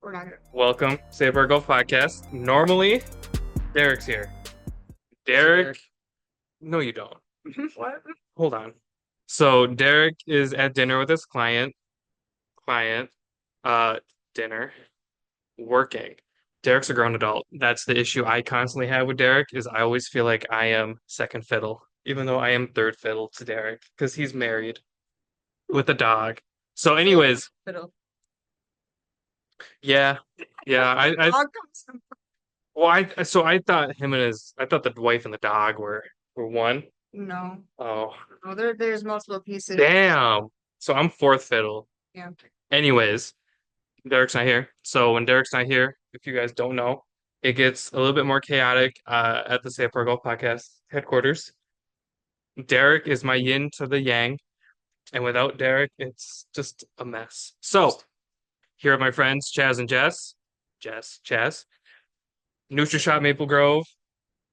We're not good. Welcome, Save Our Golf Podcast. Normally, Derek's here. Derek, no, you don't. What? Hold on. So Derek is at dinner with his client, uh, dinner, working. Derek's a grown adult. That's the issue I constantly have with Derek is I always feel like I am second fiddle, even though I am third fiddle to Derek because he's married with a dog. So, anyways, Fiddle. yeah, yeah. Dog comes from- Well, I thought I thought the wife and the dog were one. No. Oh, Oh, there's multiple pieces. damn. So I'm fourth fiddle. Yeah. Anyways, Derek's not here. So when Derek's not here, if you guys don't know, it gets a little bit more chaotic at the Save Our Golf Podcast headquarters. Derek is my yin to the yang, and without Derek, it's just a mess. So here are my friends, Chazz and Jess. Chazz. Nutrishop Maple Grove.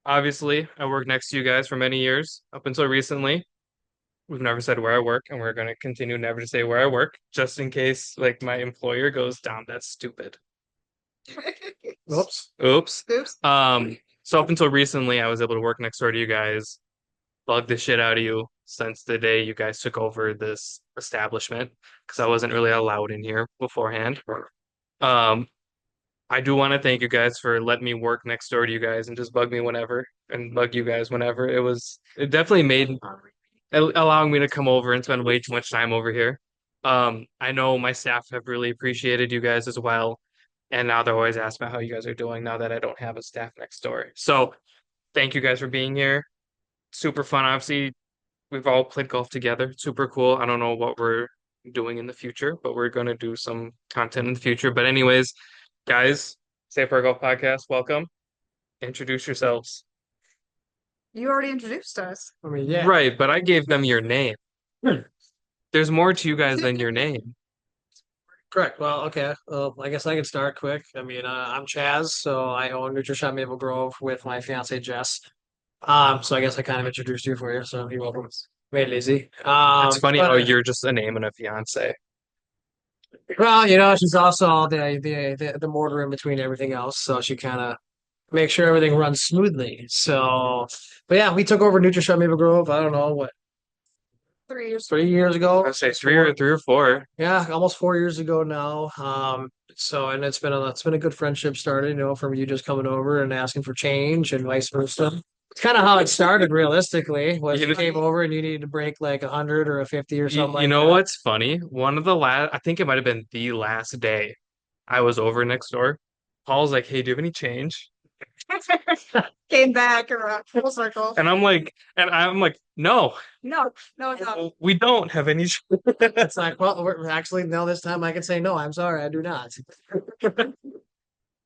Obviously, I worked next to you guys for many years, up until recently. We've never said where I work, and we're going to continue never to say where I work, just in case like my employer goes down. That's stupid. Oops. Oops. Oops. So up until recently, I was able to work next door to you guys, bug the shit out of you since the day you guys took over this establishment, because I wasn't really allowed in here beforehand. Um, I do want to thank you guys for letting me work next door to you guys and just bug me whenever and bug you guys whenever. It definitely made allowing me to come over and spend way too much time over here. I know my staff have really appreciated you guys as well. And now they're always asking about how you guys are doing now that I don't have a staff next door. So thank you guys for being here. Super fun. Obviously, we've all played golf together. Super cool. I don't know what we're doing in the future, but we're going to do some content in the future. But anyways, guys, Safe Our Golf Podcast, welcome. Introduce yourselves. You already introduced us. I mean, yeah. Right, but I gave them your name. There's more to you guys than your name. Correct. Well, okay. I guess I can start quick. I mean, I'm Chazz, so I own Nutrishop Maple Grove with my fiance Jess. So I guess I kind of introduced you for you, so you're welcome. Made it easy. It's funny but, how you're just a name and a fiance. well, she's also the mortar in between everything else, so she kind of makes sure everything runs smoothly. So, but yeah, we took over Nutrishop Maple Grove. I don't know what 3 years. 3 years ago. I'd say three or four. Yeah, almost 4 years ago now. So and it's been a good friendship started, from you just coming over and asking for change and vice versa. It's kind of how it started realistically, was You you know, came over and you needed to break like 100 or a 50 or you, something you like know that. what's funny? One of the last, I think it might have been the last day I was over next door. Paul's like, "Hey, do you have any change?" Came back around full circle. And I'm like, "No, No, no, no. we don't have any." It's like, well, we're actually now this time I can say no, I'm sorry, I do not.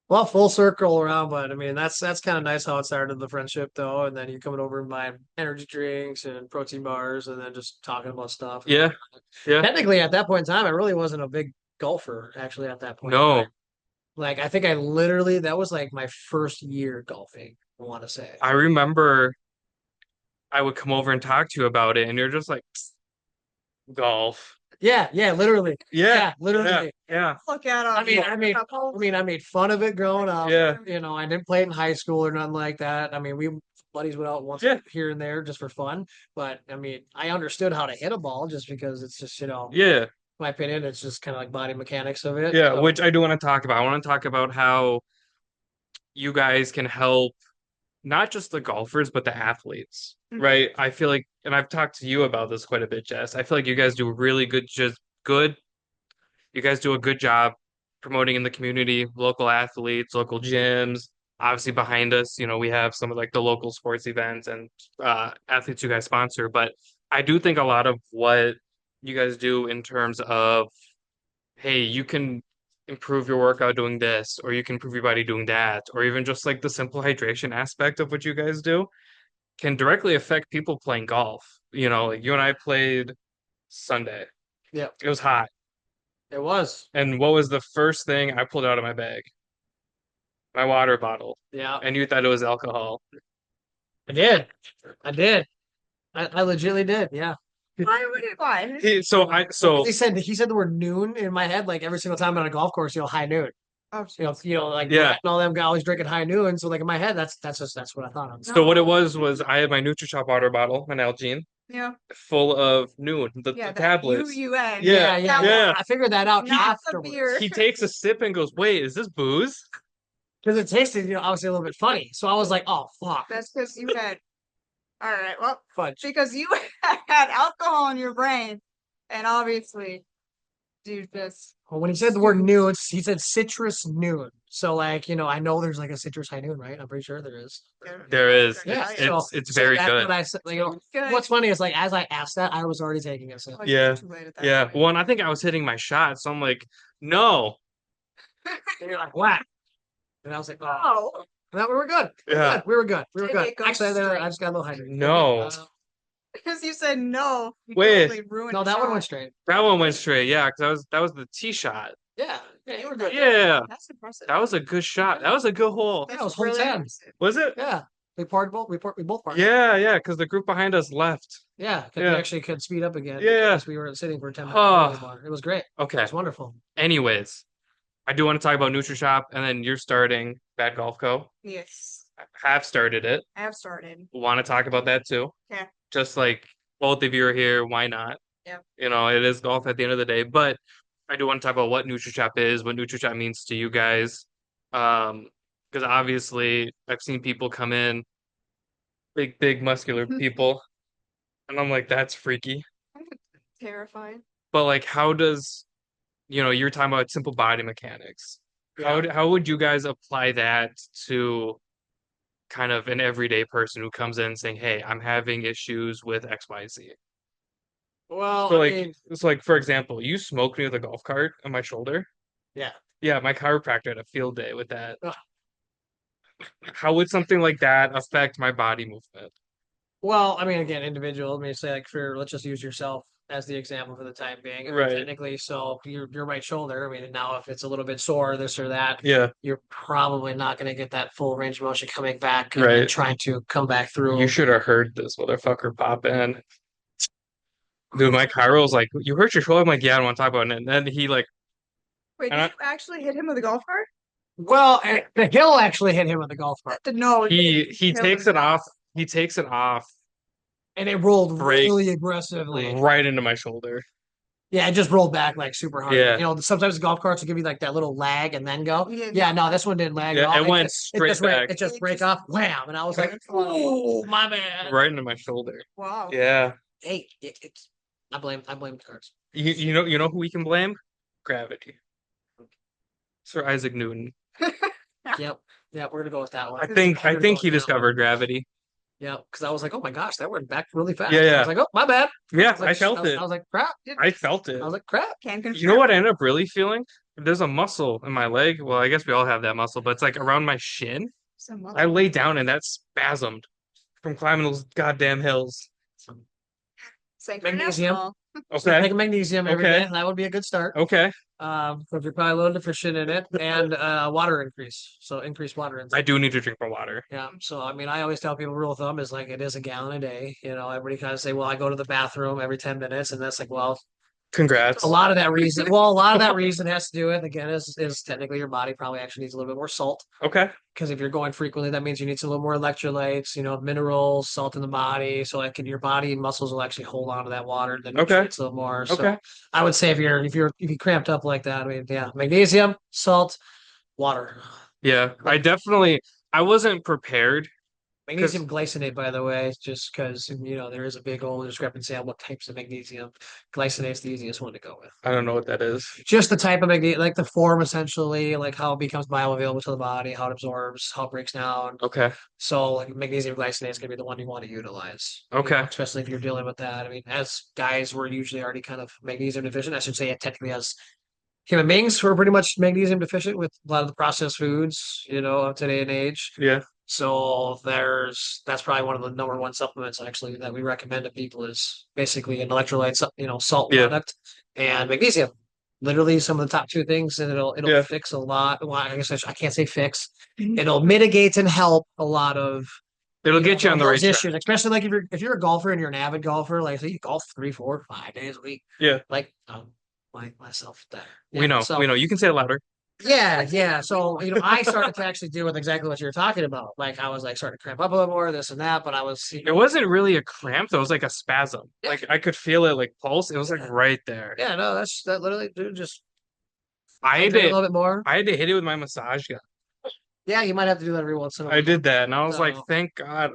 Well, full circle around, but I mean that's kind of nice how it started the friendship though, and then you coming over and buying energy drinks and protein bars, and then just talking about stuff. Yeah, yeah. Technically, at that point in time, I really wasn't a big golfer. Actually, at that point, in No, time. Like I think I literally that was like my first year golfing. I want to say. I remember I would come over and talk to you about it, and you're just like, "Psst, golf." Yeah, literally. Yeah, Yeah, literally. yeah, Look at I mean, I made fun of it growing up. yeah. I didn't play it in high school or nothing like that. I mean, we buddies went out once Yeah. here and there just for fun. But I mean, I understood how to hit a ball just because it's just, Yeah, my opinion, it's just kind of like body mechanics of it. yeah, So, which I do want to talk about. I want to talk about how you guys can help not just the golfers, but the athletes, right? I feel like, and I've talked to you about this quite a bit, Jess. I feel like you guys do really good, just good. You guys do a good job promoting in the community, local athletes, local gyms. Obviously, behind us, we have some of like the local sports events and athletes you guys sponsor. But I do think a lot of what you guys do in terms of, hey, you can improve your workout doing this, or you can improve your body doing that, or even just like the simple hydration aspect of what you guys do can directly affect people playing golf. Like you and I played Sunday. yeah, It was hot. it was. And what was the first thing I pulled out of my bag? My water bottle. Yeah, And you thought it was alcohol. I did. I did. I legitimately did. Yeah. Why would it? Why? So He said the word noon in my head like every single time on a golf course, high noon. Oh, Like Yeah. Brett and all them guys always drinking high noon. So like in my head, that's what I thought of. So what it was I had my Nutrishop water bottle, an Algene, yeah. full of Noon, the That tablets. UUN. Yeah, Yeah. I figured that out Not the afterwards. beer. He takes a sip and goes, "Wait, is this booze?" Because it tasted, obviously a little bit funny. So I was like, oh fuck. That's because you had. All right. Well, Fudge. because you had alcohol in your brain, and obviously, dude, this. Well, when he said the word noon, he said citrus noon. So like, I know there's like a citrus high noon, right? I'm pretty sure there is. There is. Yeah, It's very that's good. what I said. Good. What's funny is like as I asked that, I was already taking a sip. Oh, Yeah. too late at that Yeah. point. Well, and I think I was hitting my shot, so I'm like, no. And you're like, what? And I was like, oh. Oh, No, we were good. Yeah. We were good. We were Did good. it go Actually, straight? I just got a little hydrated. No. because you said no. You Wait. totally ruined No, the that one shot. went straight. That one went straight. Yeah, because that was the tee shot. Yeah. Yeah, you were good. Yeah. That's impressive. That was a good shot. That was a good hole. Yeah, it was hole 10. impressive. Was it? Yeah. We both parked. Yeah, because the group behind us left. Yeah, 'cause Yeah. we actually could speed up again. Yeah. Because we were sitting for 10 minutes Oh. anymore. It was great. It Okay. was wonderful. Anyways, I do want to talk about Nutrishop, and then you're starting Bad Golf Co. Yes, Have started it. I have started. Want to talk about that too? Yeah. Just like both of you are here, why not? Yeah. It is golf at the end of the day, but I do want to talk about what Nutrishop is, what Nutrishop means to you guys. Because obviously I've seen people come in, big muscular people, and I'm like, that's freaky. I'm terrified. But like, how does, you're talking about simple body mechanics. Yeah. How would you guys apply that to kind of an everyday person who comes in saying, "Hey, I'm having issues with XYZ." Well, So I like, mean, it's like, for example, you smoked me with a golf cart on my shoulder. yeah. Yeah, my chiropractor had a field day with that. Ugh. How would something like that affect my body movement? Well, I mean, again, individual. I mean, say like let's just use yourself as the example for the time being. I mean, Right. technically, so your right shoulder. I mean, now if it's a little bit sore, this or that, Yeah, you're probably not going to get that full range of motion coming back and Right. trying to come back through. you should have heard this motherfucker pop in. Dude, my chiro's like, "You hurt your shoulder?" I'm like, "Yeah, I don't want to talk about it." And then he like, Wait, And did you actually hit him with a golf cart? Well, the hill actually hit him with the golf cart, No, he takes it off. He takes it off and it rolled Break. really aggressively. right into my shoulder. Yeah, it just rolled back like super hard. Yeah. Sometimes the golf carts will give you like that little lag and then go. Yeah. Yeah, no, this one didn't lag at Yeah, all. it went just straight back. It just It break just- off, wham, and I was like, "Oh, my man!" Right into my shoulder. Wow. Yeah. Hey, it's I blame the carts. You know who we can blame? Gravity. Sir Isaac Newton. Yep, we're gonna go with that one. I think We're gonna go he with that discovered gravity. one. Yeah, because I was like, "Oh my gosh, that went back really fast." Yeah. I was like, "Oh, my bad." Yeah, was like, I felt it. I was like, "Crap." I felt it. I was like, "Crap." Can confirm. You know what I ended up really feeling? There's a muscle in my leg. Well, I guess we all have that muscle, but it's like around my shin. I lay down and that spasmed from climbing those goddamn hills. Magnesium. Okay. Take magnesium every Okay. day. That would be a good start. Okay. Because you're probably a little deficient in it, and water increase. So increase water intake. I do need to drink more water. Yeah. So I mean, I always tell people rule of thumb is like it is a gallon a day. Everybody kind of say, well, I go to the bathroom every 10 minutes, and that's like, well, Congrats. a lot of that reason has to do with again is technically your body probably actually needs a little bit more salt. Okay. Because if you're going frequently, that means you need a little more electrolytes, minerals, salt in the body. So like your body and muscles will actually hold on to that water, the nutrients a little more. So Okay. I would say if you cramped up like that, I mean, yeah, magnesium, salt, water. Yeah. I wasn't prepared. Magnesium glycinate, by the way, just because there is a big old discrepancy on what types of magnesium. Glycinate's the easiest one to go with. I don't know what that is. Just the type of magnesium, like the form essentially, like how it becomes bioavailable to the body, how it absorbs, how it breaks down. Okay. So like magnesium glycinate is going to be the one you want to utilize. Okay. Especially if you're dealing with that. I mean, as guys, we're usually already kind of magnesium deficient. I should say technically as human beings, we're pretty much magnesium deficient with a lot of the processed foods, of today and age. Yeah. So that's probably one of the number one supplements actually that we recommend to people is basically an electrolyte, salt Yeah. product and magnesium. Literally some of the top two things, and it'll Yeah. fix a lot. Well, I guess I can't say fix. It'll mitigate and help a lot of. It'll get you on the right those track. issues, especially like if you're a golfer and you're an avid golfer, like say you golf 3, 4, 5 days a week. Yeah. Like myself there. We know. So, You can say it louder. Yeah. So, I started to actually deal with exactly what you were talking about. Like, I was like starting to cramp up a little more, this and that, but I was, It wasn't really a cramp, though. It was like a spasm. Yeah. Like I could feel it like pulse. It was like right there. yeah, no, that literally, dude, just I had hydrate a to little bit more. I had to hit it with my massage gun. Yeah, you might have to do that every once in a I while. did that and I was like, So, thank God.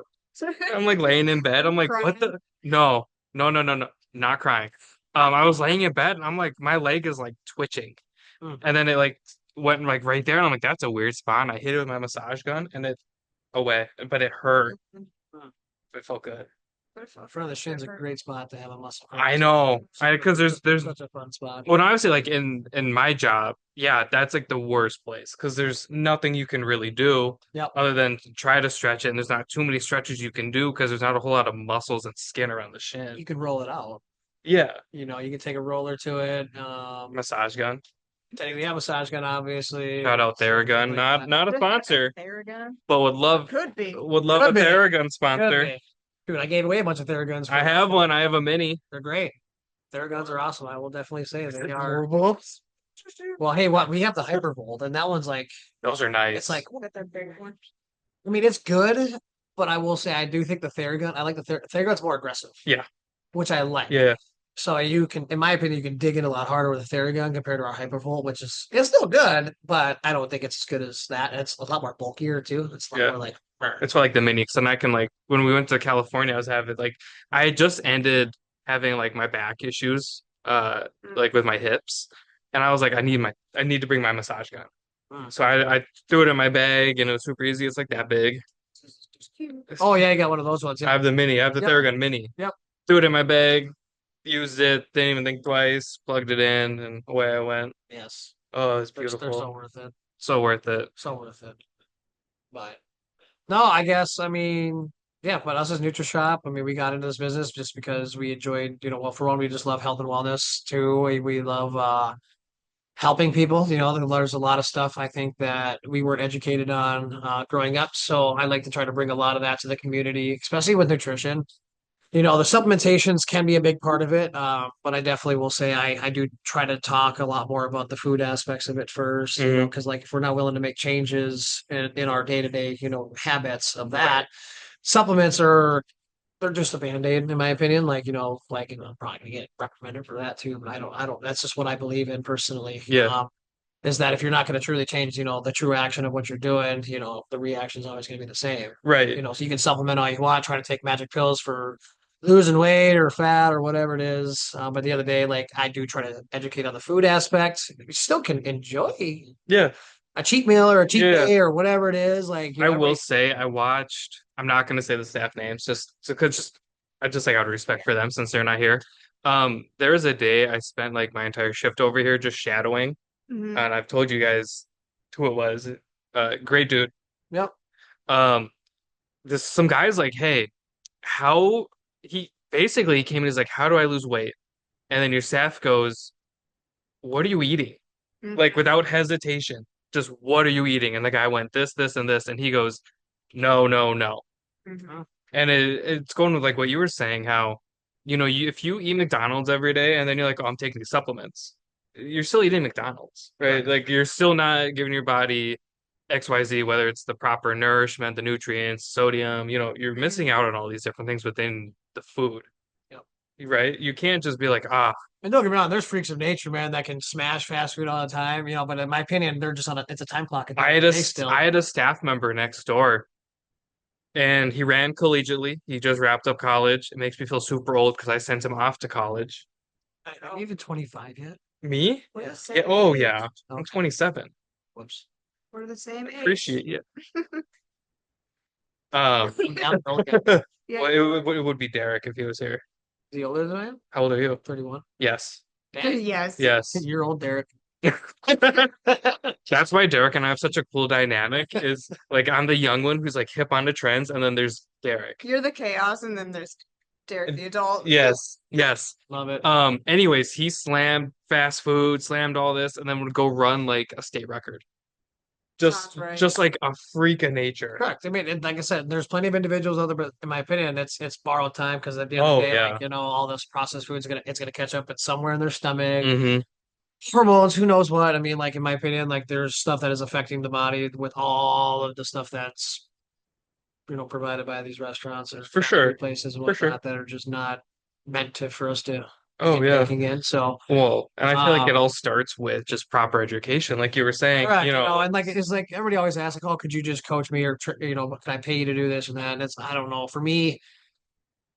I'm like laying in bed. I'm like, what the? No, no, not crying. I was laying in bed and I'm like, my leg is like twitching, mm. and then it like went like right there, and I'm like, that's a weird spot. And I hit it with my massage gun, and it away, but it hurt. It felt good. Front of the shin's a great spot to have a muscle I cramp. know, I because there's Such a fun spot. well, obviously, like in my job, yeah, that's like the worst place because there's nothing you can really do Yep. other than try to stretch it, and there's not too many stretches you can do because there's not a whole lot of muscles and skin around the shin. You can roll it out. Yeah, You can take a roller to it. massage gun. Technically, yeah, massage gun, obviously. Shout out Theragun, Like not a sponsor, Theragun? but would love Could be. a Could be. Theragun Could sponsor. be. Dude, I gave away a bunch of Theraguns. I have one. I have a mini. They're great. Theraguns are awesome. I will definitely say they are. Those Well, hey, what we have the Hypervolt, and that one's like are nice. it's like Look at that big one. I mean, it's good, but I will say I do think the Theragun. I like the Theragun's more aggressive. Yeah. Which I like. Yeah, So you can, in my opinion, you can dig in a lot harder with a Theragun compared to our Hypervolt, which is it's still good, but I don't think it's as good as that. It's a lot more bulkier too. It's a lot Yeah. more like it's for like the mini, because then I can like when we went to California, I was having like I had just ended having like my back issues, like with my hips, and I was like, I need to bring my massage gun. Mm. So I threw it in my bag, and it was super easy. It's like that big. Oh yeah, you got one of those ones. I Yeah. have the mini. I have the Yep. Theragun mini. Yep. Threw it in my bag, used it, didn't even think twice, plugged it in, and away I went. Yes. Oh, it's They're so beautiful. worth it. So worth it. So worth it. But no, I guess I mean, yeah, but us as Nutrishop, I mean, we got into this business just because we enjoyed, well, for one, we just love health and wellness. Two, we love helping people. There's a lot of stuff I think that we weren't educated on growing up. So I like to try to bring a lot of that to the community, especially with nutrition. The supplementations can be a big part of it, but I definitely will say I do try to talk a lot more about the food aspects of it first, Mhm. because like if we're not willing to make changes in our day-to-day, habits of that, supplements they're just a band-aid in my opinion. I'm probably gonna get reprimanded for that too, but I don't, that's just what I believe in personally. Yeah. Is that if you're not going to truly change, the true action of what you're doing, the reaction is always going to be the same. Right. So you can supplement all you want, try to take magic pills for losing weight or fat or whatever it is. But at the end of the day, like I do try to educate on the food aspect. You still can enjoy Yeah. a cheat meal or a cheat Yeah. day or whatever it is. Like I will say I watched. I'm not going to say the staff names, because I just like out of respect for them since they're not here. There was a day I spent like my entire shift over here just shadowing, Mhm. and I've told you guys who it was. Great dude. Yep. This some guy's like, hey, how he came in, he's like, how do I lose weight? And then your staff goes, what are you eating? Mhm. Like without hesitation, just what are you eating? And the guy went this, and this, and he goes, no, no, no. Mhm. And it's going with like what you were saying, how if you eat McDonald's every day and then you're like, oh, I'm taking these supplements, you're still eating McDonald's, right? Right. Like you're still not giving your body XYZ, whether it's the proper nourishment, the nutrients, sodium, you're missing out on all these different things within the food. Yep. Right? You can't just be like, ah, And don't get me wrong, there's freaks of nature, man, that can smash fast food all the time, but in my opinion, they're just it's a time clock. I had a staff member next door, and he ran collegiately. He just wrapped up college. It makes me feel super old because I sent him off to college. Are you even 25 yet? Me? We're Yeah. the same Yeah. Oh, age. yeah. I'm Okay. 27. Whoops. We're the same age. Appreciate you. Um, Okay. Yeah. well, it would be Derek if he was here. Is he older than I am? How old are you? 31. Yes. Dang. Yes. Yes. You're old, Derek. That's why Derek and I have such a cool dynamic. Is like I'm the young one who's like hip on the trends, and then there's Derek. You're the chaos, and then there's Derek, the adult. Yes. Yes. Love it. Anyways, he slammed fast food, slammed all this, and then would go run like a state record. Sounds right. Just like a freak of nature. Correct. I mean, like I said, there's plenty of individuals out there, but in my opinion, it's borrowed time because at the end of the day, yeah. like, all this processed food it's gonna catch up at somewhere in their stomach. Mm-hmm. hormones, who knows what. I mean, like in my opinion, like there's stuff that is affecting the body with all of the stuff that's provided by these restaurants or For fast food sure. places and For sure. whatnot that are just not meant to for us to be Oh yeah. taking in. So, Well, and I feel like it um, all starts with just proper education, like you were saying, correct, and like it's like everybody always asks, like, "Oh, could you just coach me, or can I pay you to do this and that?" And it's I don't know. For me,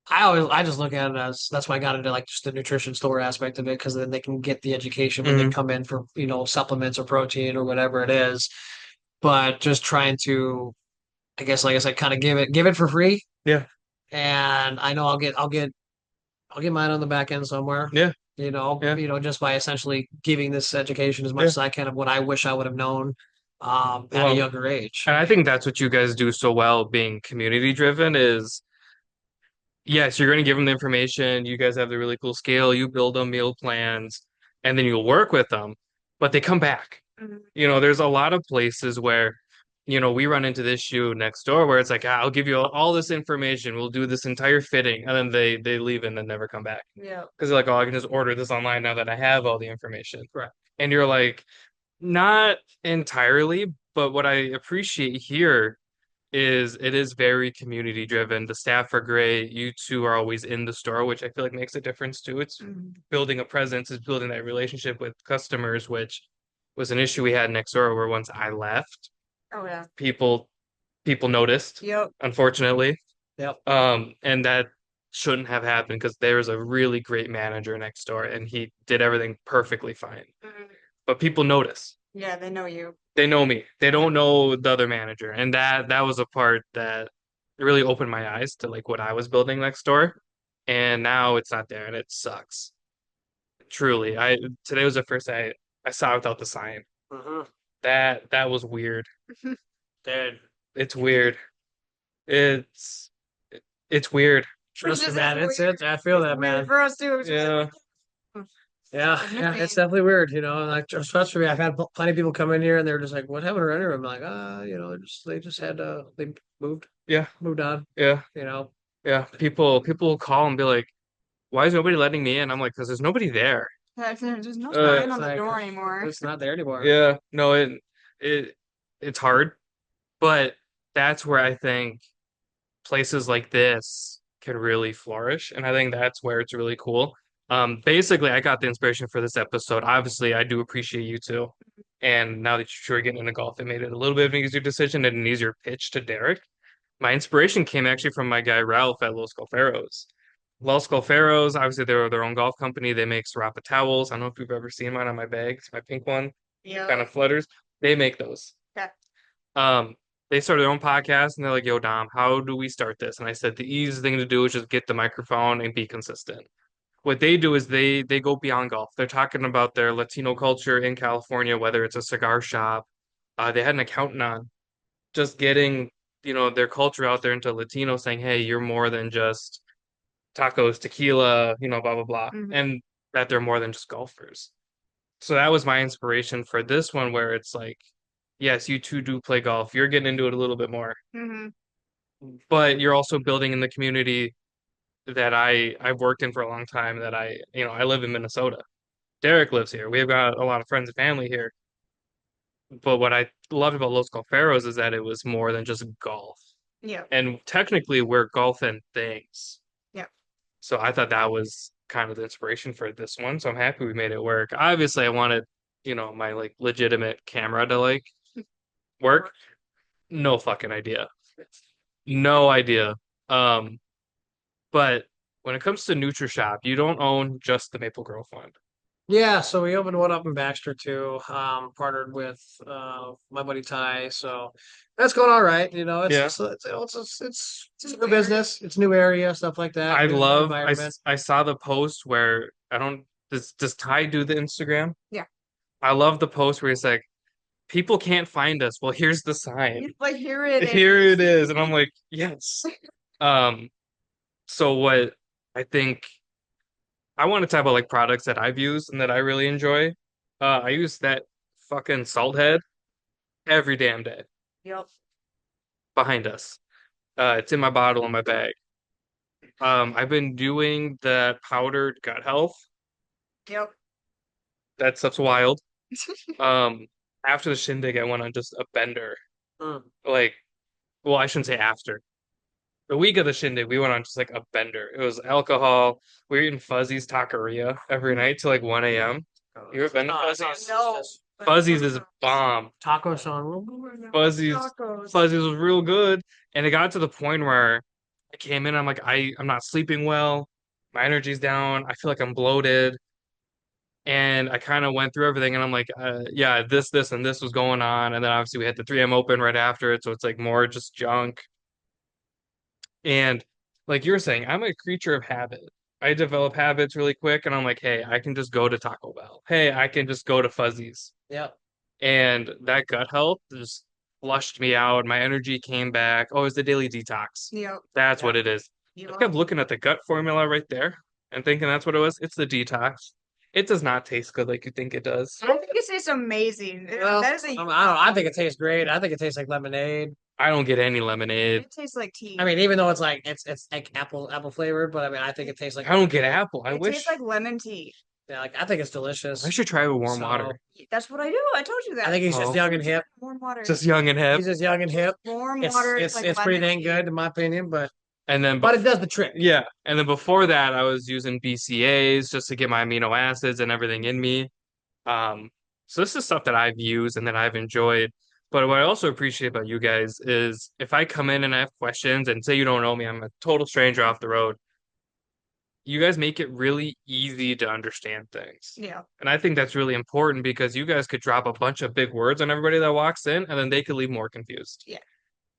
I just look at it as that's why I got into like just the nutrition store aspect of it because then they can get the education when they hmm come in for supplements or protein or whatever it is. But just trying to, I guess, like I said, kind of give it for free, Yeah. and I know I'll get mine on the back end somewhere. Yeah. Yeah. Just by essentially giving this education as much Yeah. as I can of what I wish I would have known at a Well, younger age. and I think that's what you guys do so well being community driven is yes, you're going to give them the information. You guys have the really cool scale. You build them meal plans and then you'll work with them, but they come back. Mhm. There's a lot of places where, we run into this issue next door where it's like, I'll give you all this information. We'll do this entire fitting. And then they leave and then never come back Yeah. because they're like, oh, I can just order this online now that I have all the information. Right. And you're like, not entirely, but what I appreciate here is it is very community driven. The staff are great. You two are always in the store, which I feel like makes a difference too. It's Mhm. building a presence, it's building that relationship with customers, which was an issue we had next door where once I left, Oh yeah. people people noticed, Yep. unfortunately. Yep. And that shouldn't have happened because there was a really great manager next door and he did everything perfectly fine. Mhm. But people notice. Yeah, they know you. They know me. They don't know the other manager. And that was a part that really opened my eyes to like what I was building next door. And now it's not there and it sucks. Truly. Today was the first day I saw it without the sign. Mhm. That was weird. Dude, It's weird. It's it's weird. It's trust me, just man. it's It's weird. it. I feel It's that, weird man. for us too. It's just Yeah. Yeah, like yeah, it's missing. definitely weird, Like, trust me, I've had plenty of people come in here and they're just like, "What happened to Renner?" I'm like, they just had they moved, Yeah. moved on, Yeah. you know. Yeah. People will call and be like, why is nobody letting me in? I'm like, because there's nobody there. There's no Uh sign It's on the like door anymore. it's not there anymore. yeah. No, it it's hard. But that's where I think places like this can really flourish. And I think that's where it's really cool. Basically, I got the inspiration for this episode. Obviously, I do appreciate you too. And now that you're getting into golf, it made it a little bit of an easier decision and an easier pitch to Derek. My inspiration came actually from my guy Ralph at Los Golferos. Los Golferos, obviously, they're their own golf company. They make Serapa towels. I don't know if you've ever seen mine on my bag. It's my pink one, kind Yeah. of flutters. They make those. Okay. Um, they started their own podcast and they're like, yo, Dom, how do we start this? And I said, the easiest thing to do is just get the microphone and be consistent. What they do is they go beyond golf. They're talking about their Latino culture in California, whether it's a cigar shop. They had an accountant on, just getting, their culture out there into Latino, saying, hey, you're more than just tacos, tequila, blah, blah, blah. Hmm. And that they're more than just golfers. So that was my inspiration for this one, where it's like, yes, you two do play golf. You're getting into it a little bit more, Hmm. but you're also building in the community that I've worked in for a long time. That I live in Minnesota. Derek lives here. We've got a lot of friends and family here. But what I loved about Los Golferos is that it was more than just golf. Yeah. And technically, we're golf and things. Yeah. So I thought that was kind of the inspiration for this one. So I'm happy we made it work. Obviously, I wanted, my like legitimate camera to like work. No fucking idea. No idea. Um, but when it comes to Nutrishop, you don't own just the Maple Grove one. Yeah, so we opened one up in Baxter too. Partnered with my buddy Ty, so that's going all right. It's Yeah. just it's a new business, it's new area, stuff like that, I new love environment. I saw the post where I don't does Ty do the Instagram? Yeah. I love the post where he's like, people can't find us. Well, here's the sign. Like here it Here is. it is. And I'm like, yes. Um, so what I think I want to talk about like products that I've used and that I really enjoy. I use that fucking salt head every damn day Yep. behind us. It's in my bottle in my bag. I've been doing the powdered gut health. Yep. That stuff's wild. Um, after the shindig, I went on just a bender. Mm. Like, well, I shouldn't say after. The week of the shindig, we went on just like a bender. It was alcohol. We were eating Fuzzy's taqueria every night till like 1 a.m. You ever been to Fuzzy's? No. Fuzzy's is bomb. Taco song. Fuzzy's Tacos. Fuzzy's was real good. And it got to the point where I came in, I'm like, I'm not sleeping well. My energy's down. I feel like I'm bloated. And I kind of went through everything and I'm like, yeah, this, and this was going on. And then obviously we had the 3M open right after it. So it's like more just junk. And like you're saying, I'm a creature of habit. I develop habits really quick and I'm like, hey, I can just go to Taco Bell. Hey, I can just go to Fuzzy's. Yep. And that gut health just flushed me out. My energy came back. Oh, it's the daily detox. Yep. That's what it is. Yep. I kept looking at the gut formula right there and thinking that's what it was. It's the detox. It does not taste good like you think it does. I think it tastes amazing. Well, That is a. I don't know. I think it tastes great. I think it tastes like lemonade. I don't get any lemonade. It tastes like tea. I mean, even though it's like it's like apple flavored, but I mean, I think it tastes like I don't get apple. I it wish tastes like lemon tea. yeah, like I think it's delicious. I should try it with warm So, water. That's what I do. I told you that. I think he's Oh. just young and hip. Warm water. Just young and hip. He's just young and hip. warm It's water. it's like it's pretty lemon dang tea. good in my opinion, And then but it does the trick. yeah, and then before that, I was using BCAAs just to get my amino acids and everything in me. So this is stuff that I've used and that I've enjoyed. But what I also appreciate about you guys is if I come in and I have questions and say you don't know me, I'm a total stranger off the road, you guys make it really easy to understand things. Yeah. And I think that's really important because you guys could drop a bunch of big words on everybody that walks in and then they could leave more confused. Yeah.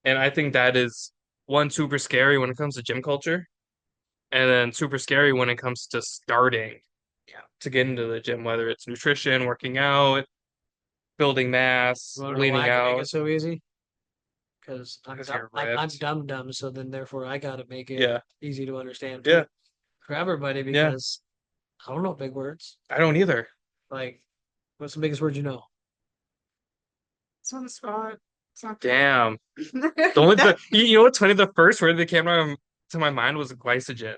And I think that is one super scary when it comes to gym culture, and then super scary when it comes to starting to get into the gym, whether it's nutrition, working out, building mass, Wanna know leaning why I can make out. it so easy? Because I'm Because you're I'm ripped. dumb, so then therefore I gotta make it Yeah, easy to understand yeah, for everybody yeah. because I don't know big words. I don't either. Like, what's the biggest word you know? It's on the spot. It's not Damn. The only you know what's funny? The first word that came to my mind was glycogen.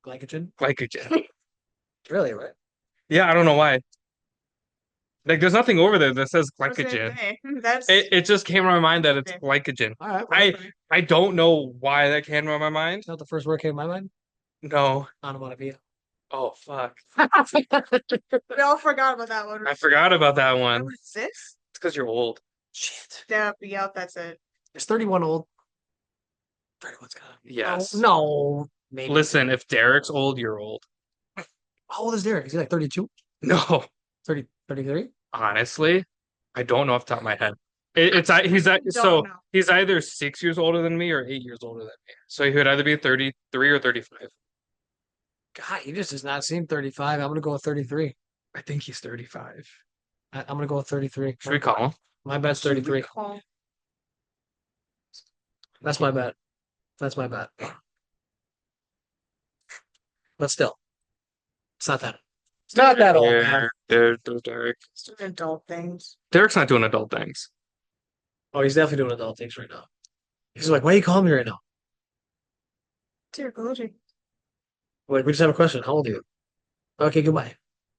Glycogen? Glycogen. Really, right? Yeah, I don't know why. Like, there's nothing over there that says I was gonna glycogen. say, That's It just came to my mind that it's Okay. glycogen. All right. I I don't know why that came to my mind. Not the first word came to my mind. No. Onomatopoeia. Oh fuck. we all forgot about that one. I forgot about that one. What is this? It's because you're old. Shit. Yep, that's it. Is 31 old? 31's kind of. Yes. No, maybe. Listen, if Derek's old, you're old. How old is Derek? Is he like 32? No. 30, 33? Honestly, I don't know off the top of my head. Don't know. He's either 6 years older than me or 8 years older than me. So he would either be 33 or 35. God, he just does not seem 35. I'm gonna go with 33. I think he's 35. I'm gonna go with 33. Should we call him? My bet's 33. Call. That's my bet. That's my bet. But still, it's not that. It's not that old, man. There's Derek. Just adult things. Derek's not doing adult things. Oh, he's definitely doing adult things right now. He's like, why are you calling me right now? Dear Gucci. Like, we just have a question. How old are you? Okay, goodbye.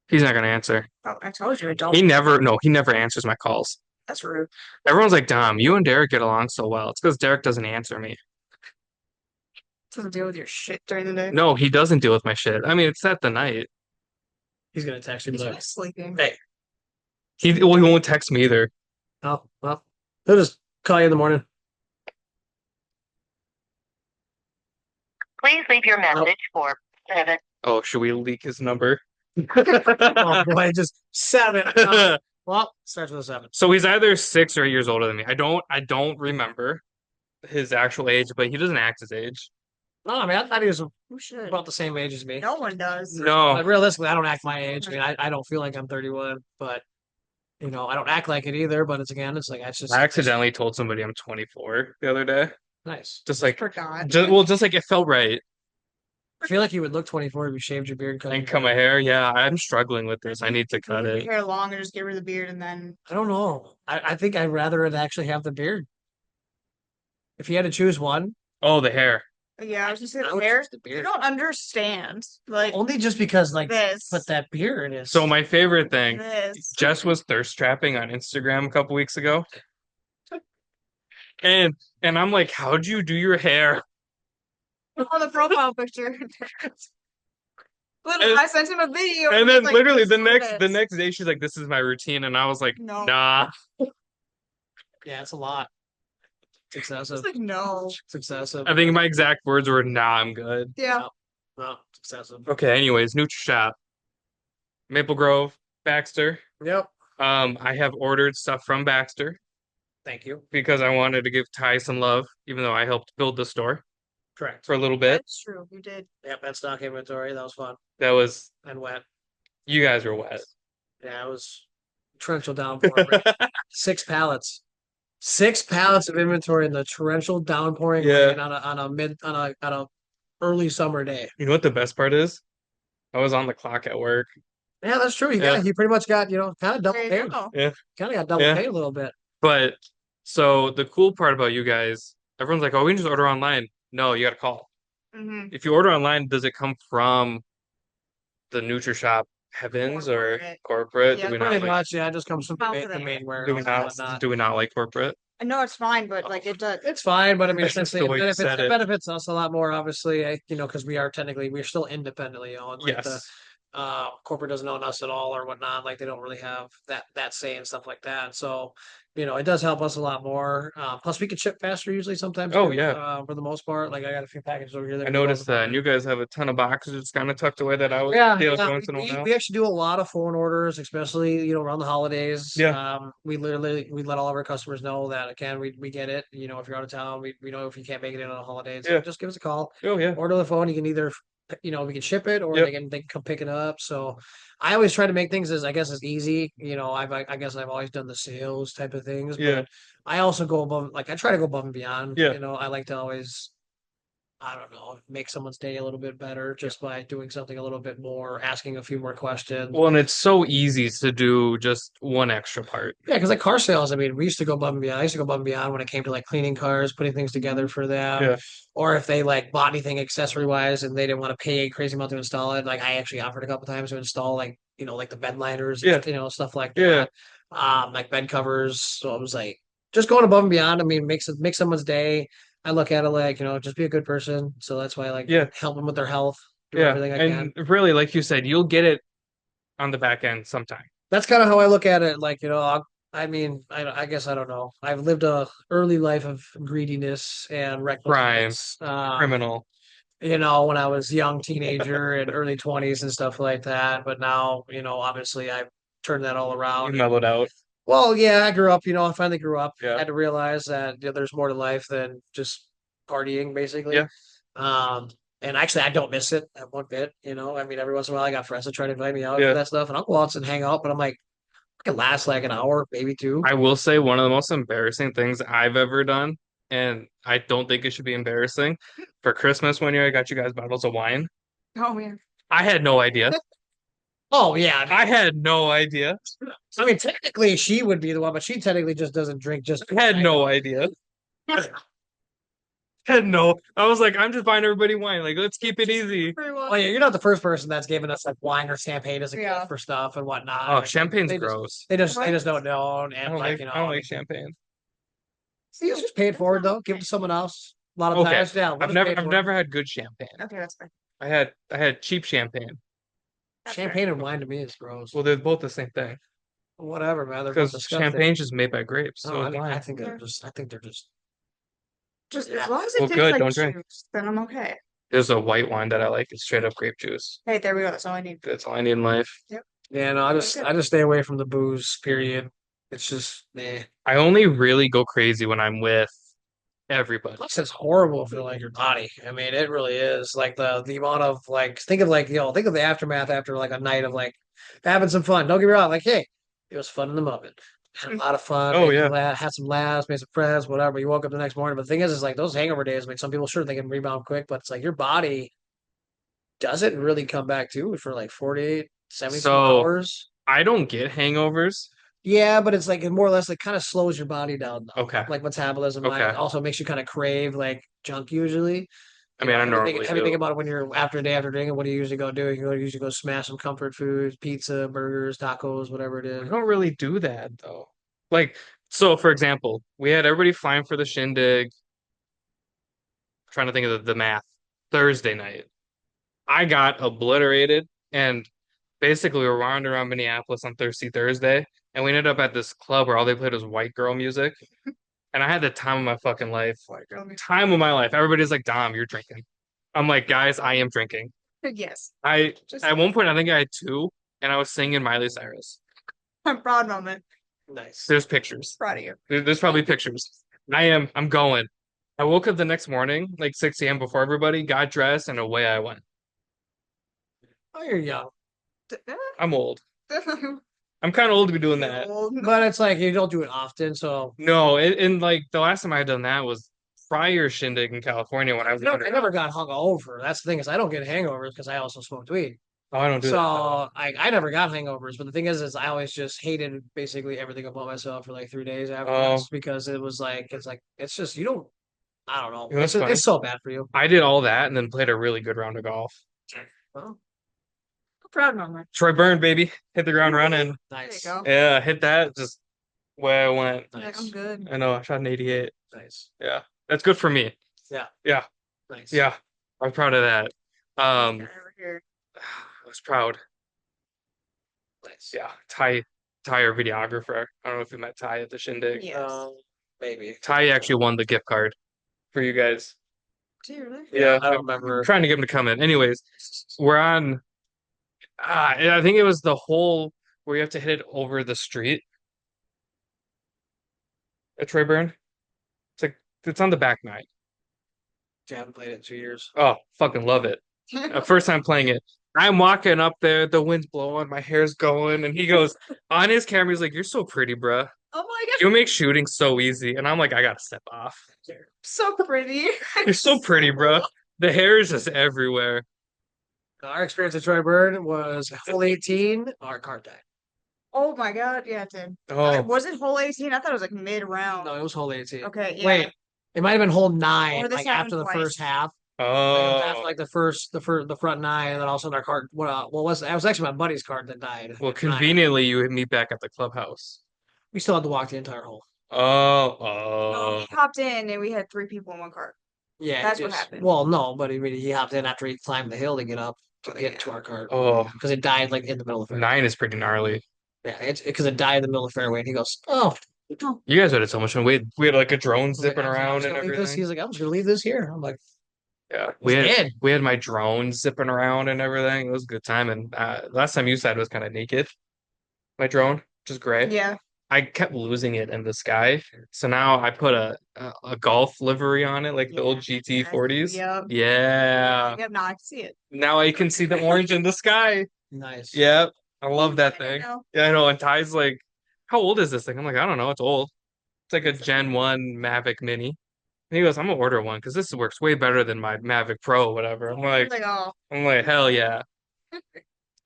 He's not gonna answer. Oh, I told you adult. He never answers my calls. That's rude. Everyone's like, Dom, you and Derek get along so well. It's because Derek doesn't answer me. Doesn't deal with your shit during the day. No, he doesn't deal with my shit. I mean, it's at the night. He's gonna text you He's like, probably sleeping. hey, He won't text me either. oh, well, he'll just call you in the morning. Please leave your message for 7. Oh, should we leak his number? Oh boy, just 7. No. Well, starts with a 7. So he's either 6 or 8 years older than me. I don't remember his actual age, but he doesn't act his age. No, I mean, I thought he was Who should? about the same age as me. No one does. No. But realistically, I don't act my age. I mean, I don't feel like I'm 31, but I don't act like it either. But it's like it's just I accidentally told somebody I'm 24 the other day. nice. Just like Forgot. just like it felt right. I feel like you would look 24 if you shaved your beard. And cut my hair. Yeah, I'm struggling with this. I need to cut Leave it. your hair long and just get rid of the beard and then I don't know. I think I'd rather it actually have the beard. If you had to choose one, Oh, the hair. Yeah, I was just saying I the would hair. choose the You beer. don't understand like Only just because like this. put that beer in his. So my favorite thing, This. Jess was thirst trapping on Instagram a couple weeks ago. And I'm like, how'd you do your hair? Oh, the profile picture. Literally, And- I sent him a video. And he's then like, literally "This is what it the is." next day she's like, this is my routine. And I was like, No. nah. Yeah, it's a lot. It's excessive. It's like no. It's excessive. I think my exact words were, nah, I'm good. Yeah. No, it's excessive. Okay, anyways, Nutrishop. Maple Grove, Baxter. Yep. I have ordered stuff from Baxter Thank you. because I wanted to give Ty some love, even though I helped build the store Correct. for a little bit. That's true. You did. Yep, that stock inventory. That was fun That was, and wet. you guys were wet. Yeah, it was torrential downpour. 6 pallets. 6 pallets of inventory in the torrential downpouring Yeah. rain on a early summer day. You know what the best part is? I was on the clock at work. Yeah, that's true. You pretty much got, kind of double There paid. you go. Yeah. Kind of got double Yeah. paid a little bit. But so the cool part about you guys, everyone's like, oh, we can just order online. No, you got to call. Mm-hmm. If you order online, does it come from the Nutrishop Heavens or corporate? Yeah, Do we not Pretty like, much, yeah, it just comes from Both the of them. main do we warehouse and not whatnot. do we not like corporate? I know it's fine, but like it does. It's fine, but I mean, That's just essentially, the way you said it it. benefits us a lot more, obviously, because we're still independently owned. Like Yes. corporate doesn't own us at all or whatnot. Like they don't really have that say and stuff like that. So, it does help us a lot more. Plus, we can ship faster usually sometimes. Oh, too, yeah. for the most part, like I got a few packages over here. That I we go noticed over. that. And you guys have a ton of boxes just kind of tucked away that I would Yeah, deal yeah, once in a while. we actually do a lot of phone orders, especially around the holidays. Yeah. We let all of our customers know that again we get it. If you're out of town, we know if you can't make it in on the holidays, Yeah. just give us a call. Oh yeah. Order the phone. You can either we can ship it or Yep. they can come pick it up. So I always try to make things as easy. I guess I've always done the sales type of things, Yeah. but I also go above. Like I try to go above and beyond. Yeah. I like to always. I don't know, make someone's day a little bit better just by doing something a little bit more, asking a few more questions. Well, and it's so easy to do just one extra part. Yeah, because like car sales, I mean, we used to go above and beyond. I used to go above and beyond when it came to like cleaning cars, putting things together for them. Yeah. Or if they like bought anything accessory wise and they didn't want to pay a crazy amount to install it, like I actually offered a couple times to install like the bed liners, Yeah. stuff like Yeah. that. Like bed covers. So I was like just going above and beyond. I mean, make someone's day. I look at it like, just be a good person. So that's why I like Yeah. help them with their health, do Yeah. everything I can. And really, like you said, you'll get it on the back end sometime. That's kind of how I look at it. Like, I guess I don't know. I've lived a early life of greediness and recklessness. Criminal. When I was young teenager and early 20s and stuff like that. But now, obviously I've turned that all You around. mellowed out. Well, yeah, I grew up, I finally grew up. Yeah. I had to realize that there's more to life than just partying, basically. Yeah. And actually, I don't miss it one bit. I mean, every once in a while, I got friends that try to invite me out Yeah. for that stuff, and I'll go out and hang out. But I'm like, I can last like an hour, maybe two. I will say one of the most embarrassing things I've ever done, and I don't think it should be embarrassing. For Christmas one year, I got you guys bottles of wine. Oh man. I had no idea. Oh yeah, I had no idea. I mean, technically, she would be the one, but she technically just doesn't drink. I had no idea. Had no. I was like, I'm just buying everybody wine. Like, let's keep it easy. Oh yeah, you're not the first person that's given us like wine or champagne as a Yeah. gift for stuff and whatnot. Oh, Like, champagne's they just- gross. They just don't know, and I don't like like. I don't like champagne. see, it's just paid for it though. Give it to someone else. A lot of Okay. times, yeah. I've never had good champagne. Okay, that's fine. I had cheap champagne. That's Champagne and wine to me is gross. Well, they're both the same thing Whatever, man. They're both because disgusting. champagne's just made by grapes. So Oh, is wine. I think they're just. Just as long as it Well, tastes good, like don't drink. juice, then I'm okay. There's a white wine that I like. It's straight up grape juice. Hey, there we go. That's all I need. That's all I need in life. Yeah, no, I just stay away from the booze. Period. It's just I only really go crazy when I'm with everybody. Plus, it's horrible for like your body. I mean, it really is. Like the amount of think of the aftermath after like a night of like having some fun. Don't get me wrong. Like, hey, it was fun in the moment. Had a lot of fun. Oh, made yeah. had some laughs, made some friends, whatever. You woke up the next morning. But the thing is like those hangover days. I mean, some people sure they can rebound quick, but it's like your body doesn't really come back to for like 48, 72 So- hours. I don't get hangovers. Yeah, but it's like it more or less like kind of slows your body down though. Okay. Like metabolism. Okay. Like, also makes you kind of crave like junk usually. I mean, I normally Have you think do. about it when you're after a day after drinking? What do you usually go do? You usually go smash some comfort foods, pizza, burgers, tacos, whatever it I is. don't really do that though. Like, so for example, we had everybody flying for the shindig. Trying to think of the math. Thursday night, I got obliterated, and basically we were wandering around Minneapolis on Thirsty Thursday, and we ended up at this club where all they played was white girl music, and I had the time of my fucking life. White girl music. Time of my life. Everybody's like, "Dom, you're drinking." I'm like, guys, I am drinking. Yes. I Just At one point I think I had two, and I was singing Miley Cyrus. a proud moment. Nice. There's pictures. Proud of you. There's probably pictures. I'm going. I woke up the next morning, like 6 a.m. before everybody, got dressed, and away I went. Oh, you're young, I'm old. I'm kind of old to be doing that. but it's like you don't do it often. So No, and like the last time I had done that was prior shindig in California when I was I younger. never got hung over. That's the thing is I don't get hangovers because I also smoked weed. Oh, I don't do So that. I never got hangovers. But the thing is I always just hated basically everything about myself for like 3 days Oh, afterwards because it was like it's just you don't I don't know. you know, that's funny. It's so bad for you. I did all that and then played a really good round of golf. Well, Proud moment. Troy Byrne, baby, hit the ground running. nice. There you go. Yeah, hit that just where I went. Like, Nice. I'm good. I know I shot an 88. Nice. Yeah, that's good for me. Yeah. Yeah, Nice. yeah. I'm proud of that. Over here. I was proud. Nice. Yeah, Ty, our videographer. I don't know if you met Ty at the shindig. Yes. Maybe. Ty actually won the gift card for you guys. Do you really? Yeah, I remember. I'm trying to get him to come in. Anyways, we're on. I think it was the hole where you have to hit it over the street at Troy Byrne. It's on the back nine. I haven't played it in 2 years. Oh, fucking love it. First time playing it. I'm walking up there, the wind's blowing, my hair's going, and he goes on his camera. He's like, "You're so pretty, bruh. Oh my god, You make shooting so easy." And I'm like, "I gotta step off. so pretty. You're so pretty, bruh. The hair is just everywhere." Our experience at Troy Bird was hole 18. Our cart died. Oh my god, yeah, it did. Oh, Was it hole 18? I thought it was like mid round. No, it was hole 18. Okay, yeah. Wait, it might have been hole 9, Or this like happened after the twice. first half. Like, it was after oh. like the front 9, and then all of a sudden our cart. What was it? Was actually my buddy's cart that died. Well, At 9. conveniently, you hit me back at the clubhouse. We still had to walk the entire hole. Oh, No, oh. he hopped in and we had 3 people in one cart. Yeah, That's what happened. Well, no, but I mean, he hopped in after he climbed the hill to get up to get to our cart Oh, because it died like in the middle of the fairway. 9 is pretty gnarly. Yeah, it's because it died in the middle of the fairway, and he goes, "Oh, You guys had so much fun. We had like a drone I was like, zipping I'm around just and gonna leave this." everything. He's like, "I'm just gonna leave this here." I'm like, Yeah, did. we had my drone zipping around and everything. It was a good time. And last time you said it was kind of naked. My drone, just gray. Yeah. I kept losing it in the sky. So now I put a golf livery on it, like the old GT40s. Yep. Yeah. Yep, now I can see it. Now I can see the orange in the sky. nice. Yep. I love that I thing. know. Yeah, I know. And Ty's like, "How old is this thing?" I'm like, "I don't know. It's old. It's like a Gen 1 Mavic Mini." And he goes, "I'm gonna order one because this works way better than my Mavic Pro, or whatever." Like, oh, I'm like, hell yeah.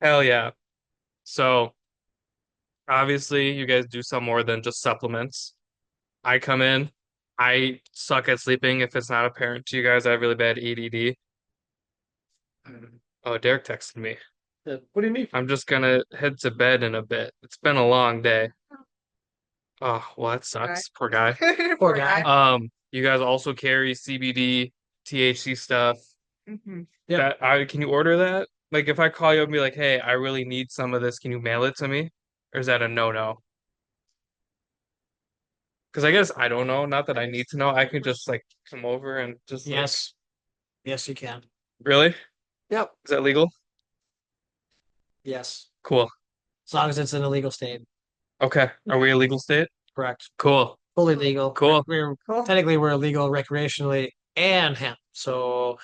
Hell yeah. So obviously you guys do some more than just supplements. I come in, I suck at sleeping. If it's not apparent to you guys, I have really bad ADD. Oh, Derek texted me. What do you mean? I'm just gonna head to bed in a bit. It's been a long day. Oh, well, that sucks. Poor guy. Poor guy. You guys also carry CBD, THC stuff. hmm Yeah. Can you order that? Like if I call you and be like, "Hey, I really need some of this. Can you mail it to me?" Or is that a no-no? Because I guess I don't know. Not that I need to know. I can just like come over and just like, Yes. Yes, you can. really? Yep. Is that legal? Yes. Cool. As long as it's in a legal state. Okay. Are we a legal state? Correct. Cool. Fully legal. Cool. Cool. Technically we're illegal recreationally and hemp. So,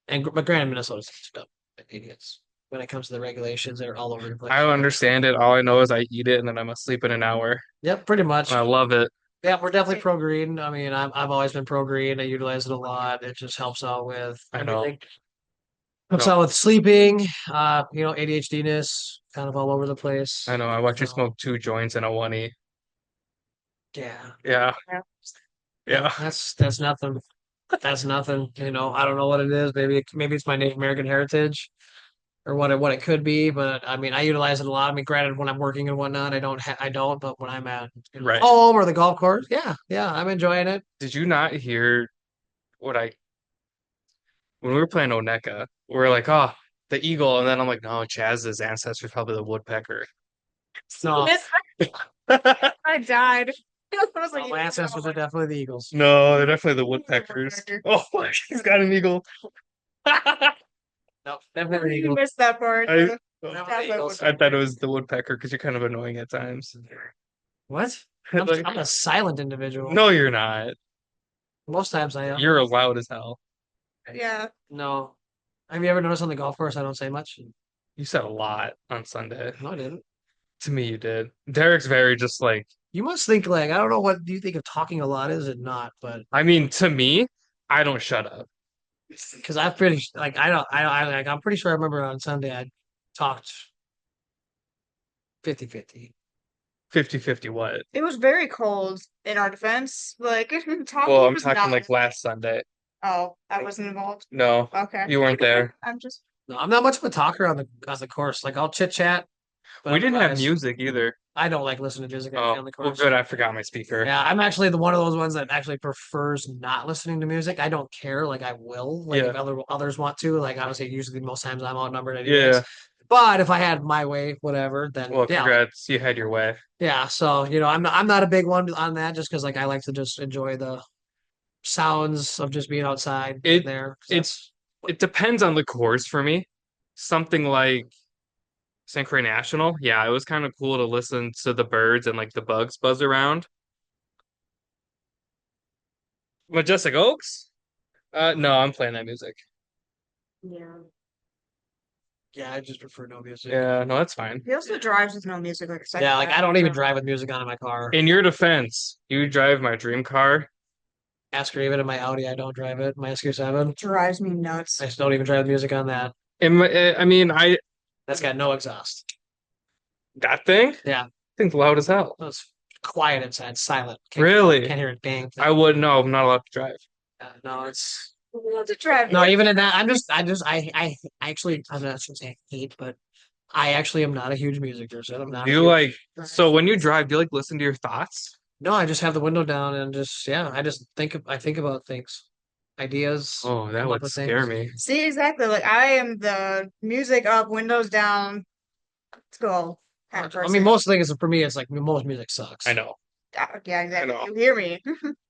but granted, Minnesota's dumb idiots when it comes to the regulations. They're all over the place. I don't understand it. All I know is I eat it and then I'm asleep in an hour. Yep, pretty much. I love it. Yeah, we're definitely pro green. I mean, I've always been pro green. I utilize it a lot. It just helps out with I know. everything. Helps out with sleeping. ADHD-ness, kind of all over the place. I know. I watch you So, smoke 2 joints and a 1E. Yeah. Yeah. Yeah. Yeah. That's nothing. That's nothing. I don't know what it is. Maybe it's my Native American heritage or what it could be. But I mean, I utilize it a lot. I mean, granted, when I'm working and whatnot, I don't. But when I'm at Right. home or the golf course, yeah, I'm enjoying it. Did you not hear what I when we were playing Oneka? We were like, oh, the eagle, and then I'm like, no, Chazz's ancestor is probably the woodpecker. No, I died. I was like, my ancestors are definitely the Eagles. No, they're definitely the woodpeckers. Woodpecker. Oh, he's got an eagle. No, definitely the You Eagles. missed that part. I, Definitely the Eagles. I thought it was the woodpecker because you're kind of annoying at times. What? I'm, Like, I'm a silent individual. no, you're not. Most times I am. You're loud as hell. Yeah. No. Have you ever noticed on the golf course I don't say much? You said a lot on Sunday. No, I didn't. To me, you did. Derek's very just like, You must think like I don't know what do you think of talking a lot is it not, but I mean, to me, I don't shut up. because I've pretty like I don't I like I'm pretty sure I remember on Sunday I talked 50-50. 50-50 what? It was very cold in our defense. Like, talking Well, I'm was talking not. like last Sunday. Oh, I wasn't involved. No, Okay. you weren't there. I'm just. No, I'm not much of a talker on the course. Like I'll chit chat, but We didn't have otherwise, music either. I don't like listening to music Oh, on the well, course. good. I forgot my speaker. Yeah, I'm actually the one of those ones that actually prefers not listening to music. I don't care. Like I will, like if others want to. Like obviously, usually most times I'm outnumbered anyways. Yeah. But if I had my way, whatever, then Well, yeah, congrats. You had your way. yeah. So I'm not a big one on that just because like I like to just enjoy the sounds of just being outside It there. it depends on the course for me. Something like St. Croix National, yeah, it was kind of cool to listen to the birds and like the bugs buzz around. Majestic Oaks? No, I'm playing that music. Yeah. Yeah, I just prefer no music. Yeah, no, that's fine. He also drives with no music, like a Yeah, like I don't even psychopath. drive with music on in my car. In your defense, you drive my dream car. Ask her even in my Audi, I don't drive it. My SQ7. Drives me nuts. I just don't even drive with music on that. I mean, That's got no exhaust. that thing? Yeah, Thing's loud as hell. it's quiet inside, silent. Really? Can't hear it bang. I would know. I'm not allowed to drive. No, it's Love to drive. no. Even in that, I actually, I'm not gonna say I hate, but I actually am not a huge music person. I'm not. Do a you huge- like, so when you drive, do you like listen to your thoughts? No, I just have the window down and I just I think about things, ideas. Oh, that come up would with scare things. me. See, exactly. Like, I am the music up, windows down. Let's go. Kind of I person. mean, most things for me, it's like most music sucks. I know. Yeah, exactly. know. You hear me.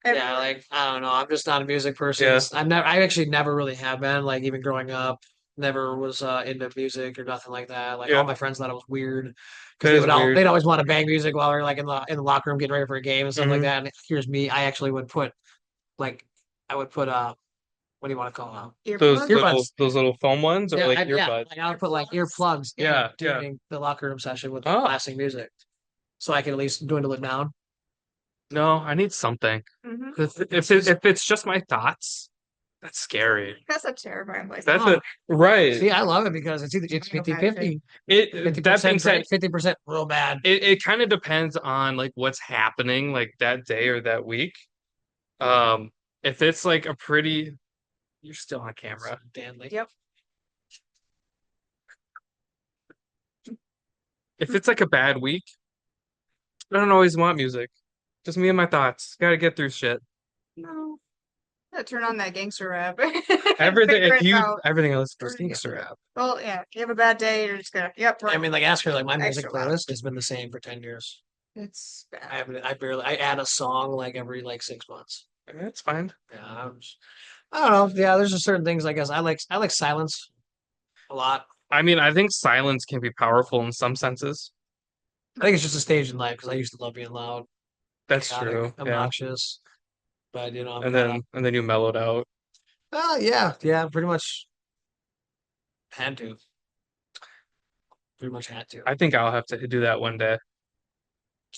Yeah, like I don't know. I'm just not a music person. Yeah. I actually never really have been. Like even growing up, never was into music or nothing like that. Like Yeah. all my friends thought it was weird That because is weird. they'd always want to bang music while we're like in the locker room getting ready for a game and stuff like Mhm. that. And here's me. I actually would put like I would put what do you want to call them? Those Earplugs? little Earbuds. those little foam ones or like earbuds. Like I would put like earplugs in Yeah, during the locker room session with Oh. blasting music, so I can at least dwindle it down. No, I need something. Mhm. If it's just my thoughts, that's scary. That's a terrifying place. That's Oh. a right. See, I love it because it's 50-50. That being 50% said, great, 50% real bad. it kind of depends on like what's happening like that day or that week. If it's like a pretty, you're still on camera. Danley. Yep. If it's like a bad week, I don't always want music. Just me and my thoughts. Gotta get through shit. No. Gotta turn on that gangster rap. Everything Figure if it you out. everything else is gangster rap. Well, yeah. If you have a bad day, you're just gonna. Yep. I mean, like ask her, like my music Extra loud. playlist has been the same for 10 years. It's I bad. I add a song like every like 6 months. That's fine. Yeah, I don't know. Yeah, there's just certain things I guess I like silence a lot. I mean, I think silence can be powerful in some senses. I think it's just a stage in life because I used to love being loud, That's chaotic, true. Yeah. obnoxious. But I'm And then you mellowed out. yeah, pretty much had to. Pretty much had to. I think I'll have to do that one day.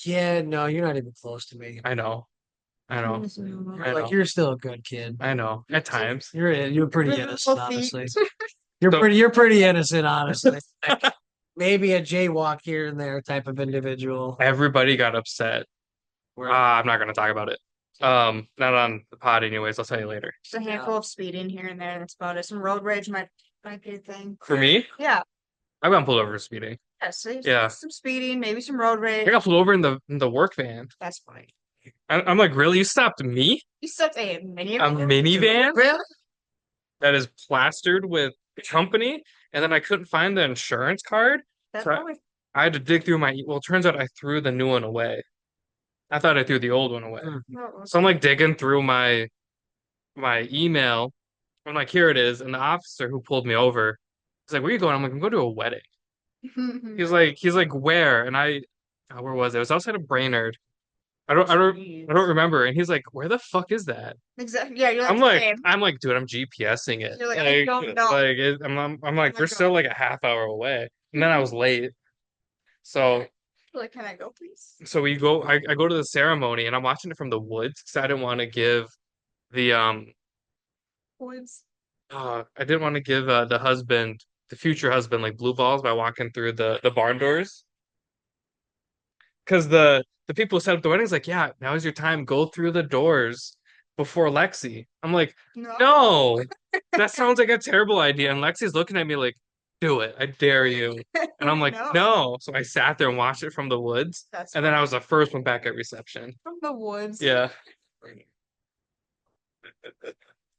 Yeah, no, you're not even close to me. I know. I know. I know. You're still a good kid. I know. At times. You're pretty Little innocent, feet. honestly. So- You're pretty innocent, honestly. Like, maybe a jaywalk here and there type of individual. Everybody got upset. Where I'm not gonna talk about it. Not on the pod anyways, I'll tell you later. Just a handful of speeding here and there. That's about it. Some road rage might be a thing. For me, Yeah. I got pulled over for speeding. Yeah, see, Yeah. some speeding, maybe some road rage. I got pulled over in the work van. That's fine. I'm like, really? You stopped me? You said a minivan? A minivan Really? that is plastered with company, and then I couldn't find the insurance card. That's So probably I had to dig through well, it turns out I threw the new one away. I thought I threw the old one away. So I'm like digging through my email. I'm like, here it is. And the officer who pulled me over, he's like, where are you going? I'm like, I'm going to a wedding. He's like, where? And where was it? It was outside of Brainerd. I don't remember. And he's like, where the fuck is that? Exactly. Yeah, you're like, same. I'm like, dude, I'm GPSing it. You're like, I don't know. Like, I'm like, we're still like a half hour away. And then I was late. So Like, can I go, please? so I go to the ceremony and I'm watching it from the woods because I didn't want to give the Woods. I didn't want to give the future husband like blue balls by walking through the barn doors. Because the people who set up the wedding is like, yeah, now is your time. Go through the doors before Lexi. I'm like, No. no, that sounds like a terrible idea. And Lexi's looking at me like, do it. I dare you. And I'm like, no. So I sat there and watched it from the woods. And then I was the first one back at reception. From the woods. Yeah.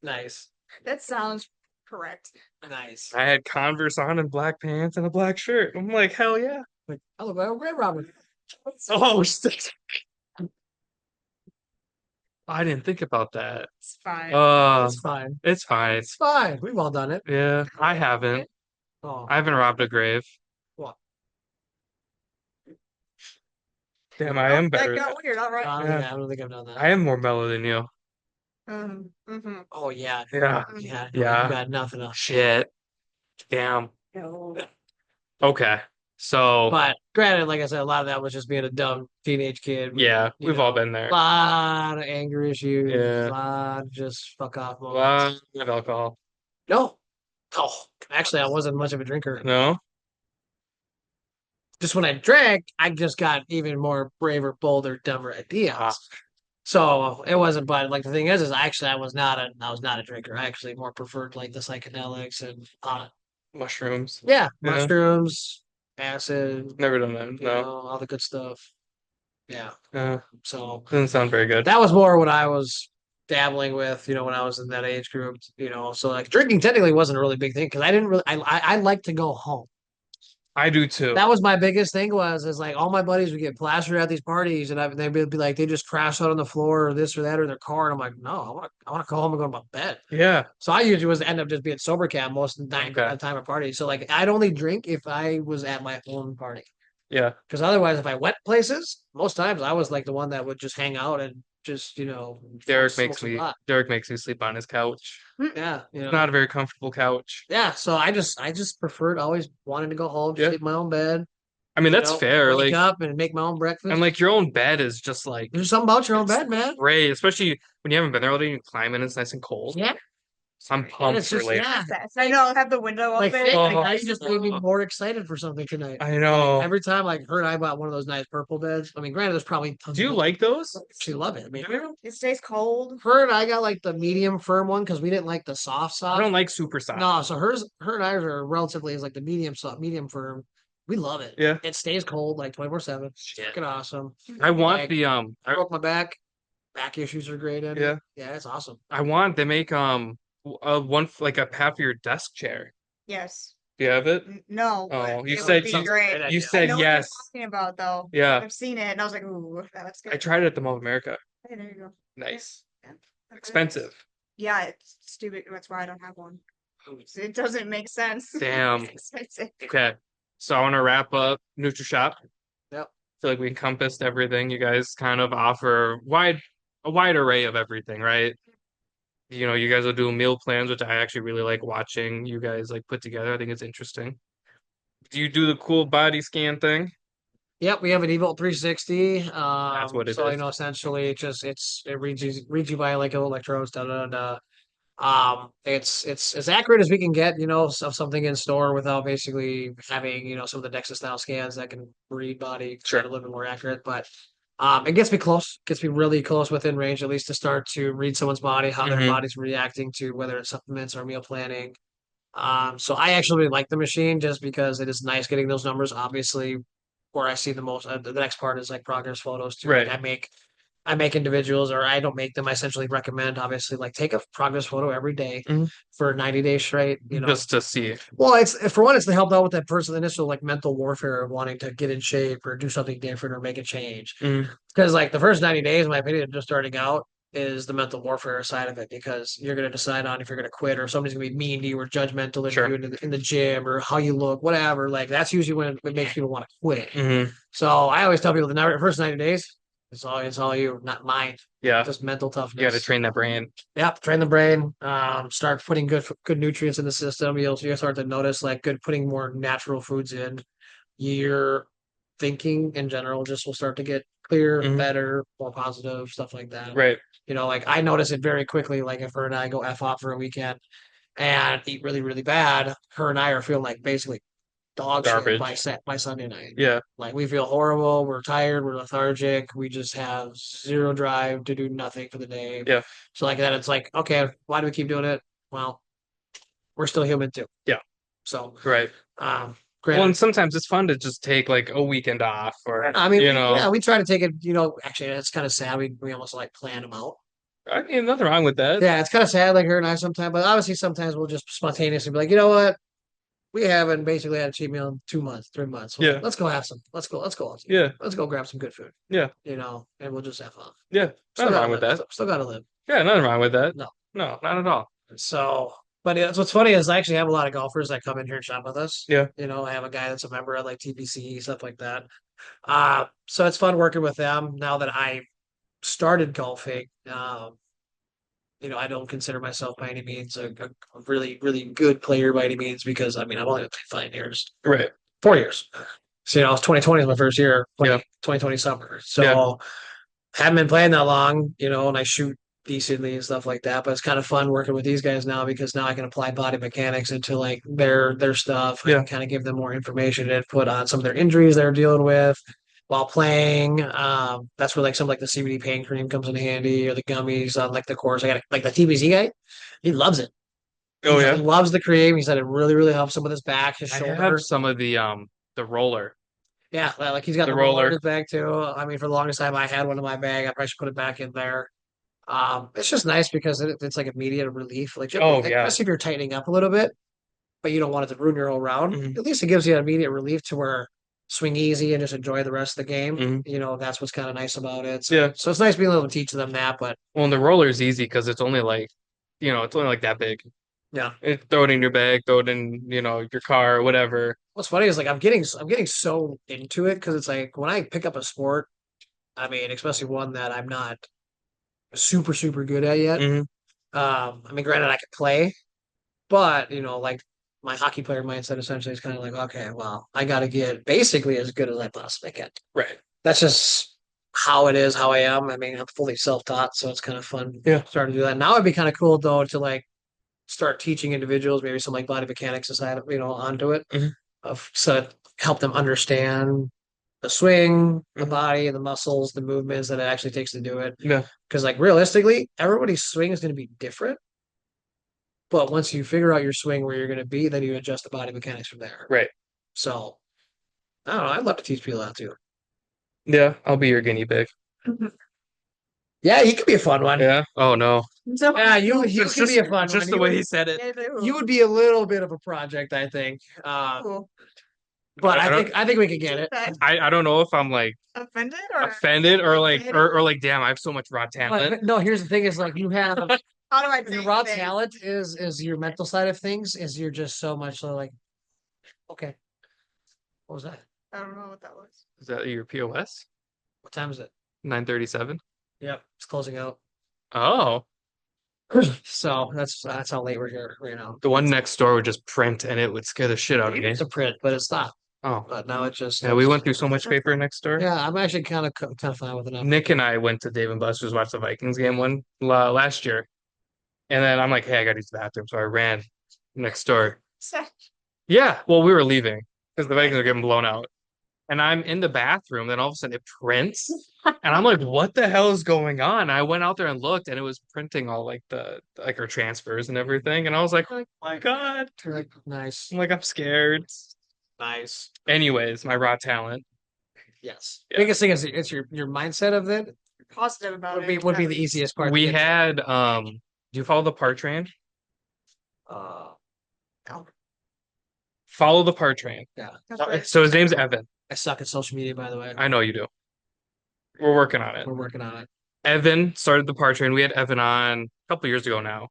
Nice. That sounds correct. Nice. I had Converse on and black pants and a black shirt. I'm like, hell yeah. Like, I look like a Red Robin. Oh, shit. I didn't think about that. It's fine. It's fine. It's fine. It's fine. We've all done it. Yeah, I haven't. Oh, I haven't robbed a grave. what? Damn, I am That better. got weird, all right. I don't think I've done that. I am more mellow than you. Mm-hmm. Oh yeah. Yeah. Yeah. Yeah. You got nothing else. Shit. Damn. No. Okay. So, But granted, like I said, a lot of that was just being a dumb teenage kid. yeah, You we've all been there. A lot of anger issues. Yeah. A lot of just fuck off A moments. lot of alcohol. No. Oh, actually, I wasn't much of a drinker. No? Just when I drank, I just got even more braver, bolder, dumber ideas. Ah. So it wasn't, but like the thing is actually I was not a drinker. I actually more preferred like the psychedelics and Mushrooms. yeah, Yeah. mushrooms, acid, Never done that. you No. know, all the good stuff. Yeah. So Doesn't sound very good. that was more what I was dabbling with, you know, when I was in that age group, you know. So like drinking technically wasn't a really big thing because I didn't really I like to go home. I do too. That was my biggest thing is like all my buddies would get plastered at these parties and they'd be like they just crash out on the floor or this or that or their car and I'm like no I want to go home and go to my bed. Yeah. So I usually was end up just being sober cat most of the time at parties. So like I'd only drink if I was at my own party. Yeah. Because otherwise if I went places most times I was like the one that would just hang out and just you know Derek smoke makes some me pot. sleep on his couch. Yeah, you know. Not a very comfortable couch. Yeah, so I just preferred always wanting to go home, Yeah. sleep in my own bed. I mean, you that's know, fair. Wake Like, up and make my own breakfast. and like your own bed is just like There's something about your own it's bed, man. great, especially when you haven't been there all day and you climb in, it's nice and cold. Yeah. I'm And pumped it's for just later. yeah. I know, have the window Like, open. like Oh. now you just made me more excited for something tonight. I know. Every time like her and I bought one of those nice purple beds. I mean, granted, there's probably tons Do you of like those? She love it. I mean, It stays cold. her and I got like the medium firm one because we didn't like the soft. I don't like super soft. No, so her and ours are relatively is like the medium soft, medium firm. We love it. Yeah. It stays cold like 24/7. Shit. Fucking awesome. I want Like, the I broke my back. Back issues are great in it. Yeah. Yeah, it's awesome. they make like a half of your desk chair. Yes. Do you have it? No. Oh, but you it said would be great. You I said know what yes. you're talking about though. Yeah. I've seen it and I was like, ooh, that's good. I tried it at the Mall of America. Hey, there you go. Nice. Yeah. Expensive. Yeah, it's stupid. That's why I don't have one. It doesn't make sense. Damn. It's expensive. Okay. So I want to wrap up Nutrishop. Yep. I feel like we encompassed everything. You guys kind of offer a wide array of everything, right? You know, you guys will do meal plans, which I actually really like watching you guys like put together. I think it's interesting. Do you do the cool body scan thing? Yep, we have an Evolt 360. That's what it so is. you know, essentially, it reads you by like electrodes. Da da da. It's as accurate as we can get. You know, of something in store without basically having you know some of the DEXA style scans that can read body Sure. a little bit more accurate. But It gets me close, gets me really close within range, at least to start to read someone's body, how their Mhm. body's reacting to whether it's supplements or meal planning. So I actually really like the machine just because it is nice getting those numbers. Obviously, where I see the most, the next part is like progress photos too. Like Right. I make individuals, or I don't make them. I essentially recommend, obviously, like take a progress photo every day Mhm. for 90 days straight. Just to see. Well, it's for one, it's to help out with that person initial like mental warfare of wanting to get in shape or do something different or make a change. Mhm. Because like the first 90 days, in my opinion, of just starting out is the mental warfare side of it because you're going to decide on if you're going to quit or somebody's going to be mean to you or judgmental of Sure. you in the gym or how you look, whatever. Like that's usually when it makes people want to quit. Mhm. So I always tell people the first 90 days, it's all you, not mine. Yeah. Just mental You got to toughness. train that brain. Yeah, train the brain. Start putting good nutrients in the system. You'll start to notice like putting more natural foods in. Your thinking in general just will start to get clear, Mhm. better, more positive, stuff like that. Right. Like I notice it very quickly. Like if her and I go F off for a weekend and eat really, really bad, her and I are feeling like basically dog shit by Garbage. by Sunday night. Yeah. Like we feel horrible, we're tired, we're lethargic, we just have zero drive to do nothing for the day. Yeah. So like that, it's like, okay, why do we keep doing it? Well, we're still human too. Yeah. So Right. um Well, and granted, sometimes it's fun to just take like a weekend off or, I mean, you know, yeah, we try to take it, actually it's kind of sad. We almost like plan them out. I mean, nothing wrong with that. Yeah, it's kind of sad, like her and I sometimes, but obviously sometimes we'll just spontaneously be like, you know what? We haven't basically had a cheat meal in 2 months, 3 months. So Yeah. let's go have some. Let's go out. Yeah. Let's go grab some good food. Yeah. And we'll just have fun. Yeah. Nothing wrong with that. Still gotta live. Yeah, nothing wrong with that. No. No, not at all. So, but what's funny is I actually have a lot of golfers that come in here and shop with us. Yeah. I have a guy that's a member at like TPC, stuff like that. So it's fun working with them now that I started golfing. I don't consider myself by any means a really, really good player by any means because I mean I've only played 5 years, Right. 4 years. So I was 2020 is my first year, Yeah. 2020 summer. So Yeah. haven't been playing that long, and I shoot decently and stuff like that. But it's kind of fun working with these guys now because now I can apply body mechanics into like their stuff. I Yeah. can kind of give them more information and input on some of their injuries they're dealing with while playing. That's where like some like the CBD pain cream comes in handy or the gummies on like the course. I got like the TBZ guy, he loves it. Oh He yeah. loves the cream. He said it really, really helps him with his back, his I shoulder. have some of the roller. Yeah, like he's got The the roller in roller. his bag too. I mean, for the longest time, I had one in my bag. I probably should put it back in there. It's just nice because it's like immediate relief. Like, Oh, yeah. especially if you're tightening up a little bit, but you don't want it to ruin your whole round. Mhm. At least it gives you an immediate relief to where swing easy and just enjoy the rest of the game. Mhm. That's what's kind of nice about it. Yeah. So it's nice being able to teach them that. But Well, and the roller is easy because it's only like, it's only like that big. yeah, Throw it in your bag, throw it in, your car, or whatever. what's funny is like I'm getting so into it because it's like when I pick up a sport, I mean, especially one that I'm not super super good at yet. Mhm. I mean, granted, I could play, but like my hockey player mindset essentially is kind of like, okay, well, I got to get basically as good as I possibly can. Right. That's just how it is, how I am. I mean, I'm fully self-taught, so it's kind of fun. Yeah. Starting to do that now. It'd be kind of cool though to like start teaching individuals maybe some like body mechanics aside, onto it, Mhm. so help them understand the swing, the Mhm. body, the muscles, the movements that it actually takes to do it. Yeah. Because like realistically, everybody's swing is going to be different. But once you figure out your swing where you're going to be, then you adjust the body mechanics from there. Right. So I don't know. I'd love to teach people that too. Yeah, I'll be your guinea pig. Yeah, he could be a fun one. Yeah. Oh no. So, Yeah, you It's could be a fun just one. the way he said it. You would be a little bit of a project, I think. Cool. But I I think we could get it. I don't know if I'm like Offended or offended or like or like damn, I have so much raw talent. But no, here's the thing: is like you have how do I your say raw things? talent is your mental side of things. Is you're just so much so like, okay, what was that? I don't know what that was. Is that your POS? What time is it? 9:37. Yep, it's closing out. Oh, So that's how late we're here right now. the one next door would just print and it would scare the shit out of me. It's a print, but it's not. Oh, But now it just yeah, we went through so much paper next door. Yeah, I'm actually kind of fine with it now. Nick and I went to Dave and Buster's watch the Vikings game last year, and then I'm like, hey, I gotta use the bathroom, so I ran next door. Yeah, well, we were leaving because the Vikings are getting blown out, and I'm in the bathroom. Then all of a sudden it prints, and I'm like, "What the hell is going on?" I went out there and looked, and it was printing all like our transfers and everything. And I was like, "Oh my God!" You're like, nice, I'm scared. nice. Anyways, my raw talent. Yes. Yeah. Biggest thing is it's your mindset of it Positive about would be it. would be the easiest part. We to get had do you follow the part train? uh, Follow the part train. yeah. That's right. So his name's Evan. I suck at social media, by the way. I know you do. We're working on it. We're working on it. Evan started the part train. We had Evan on a couple years ago now.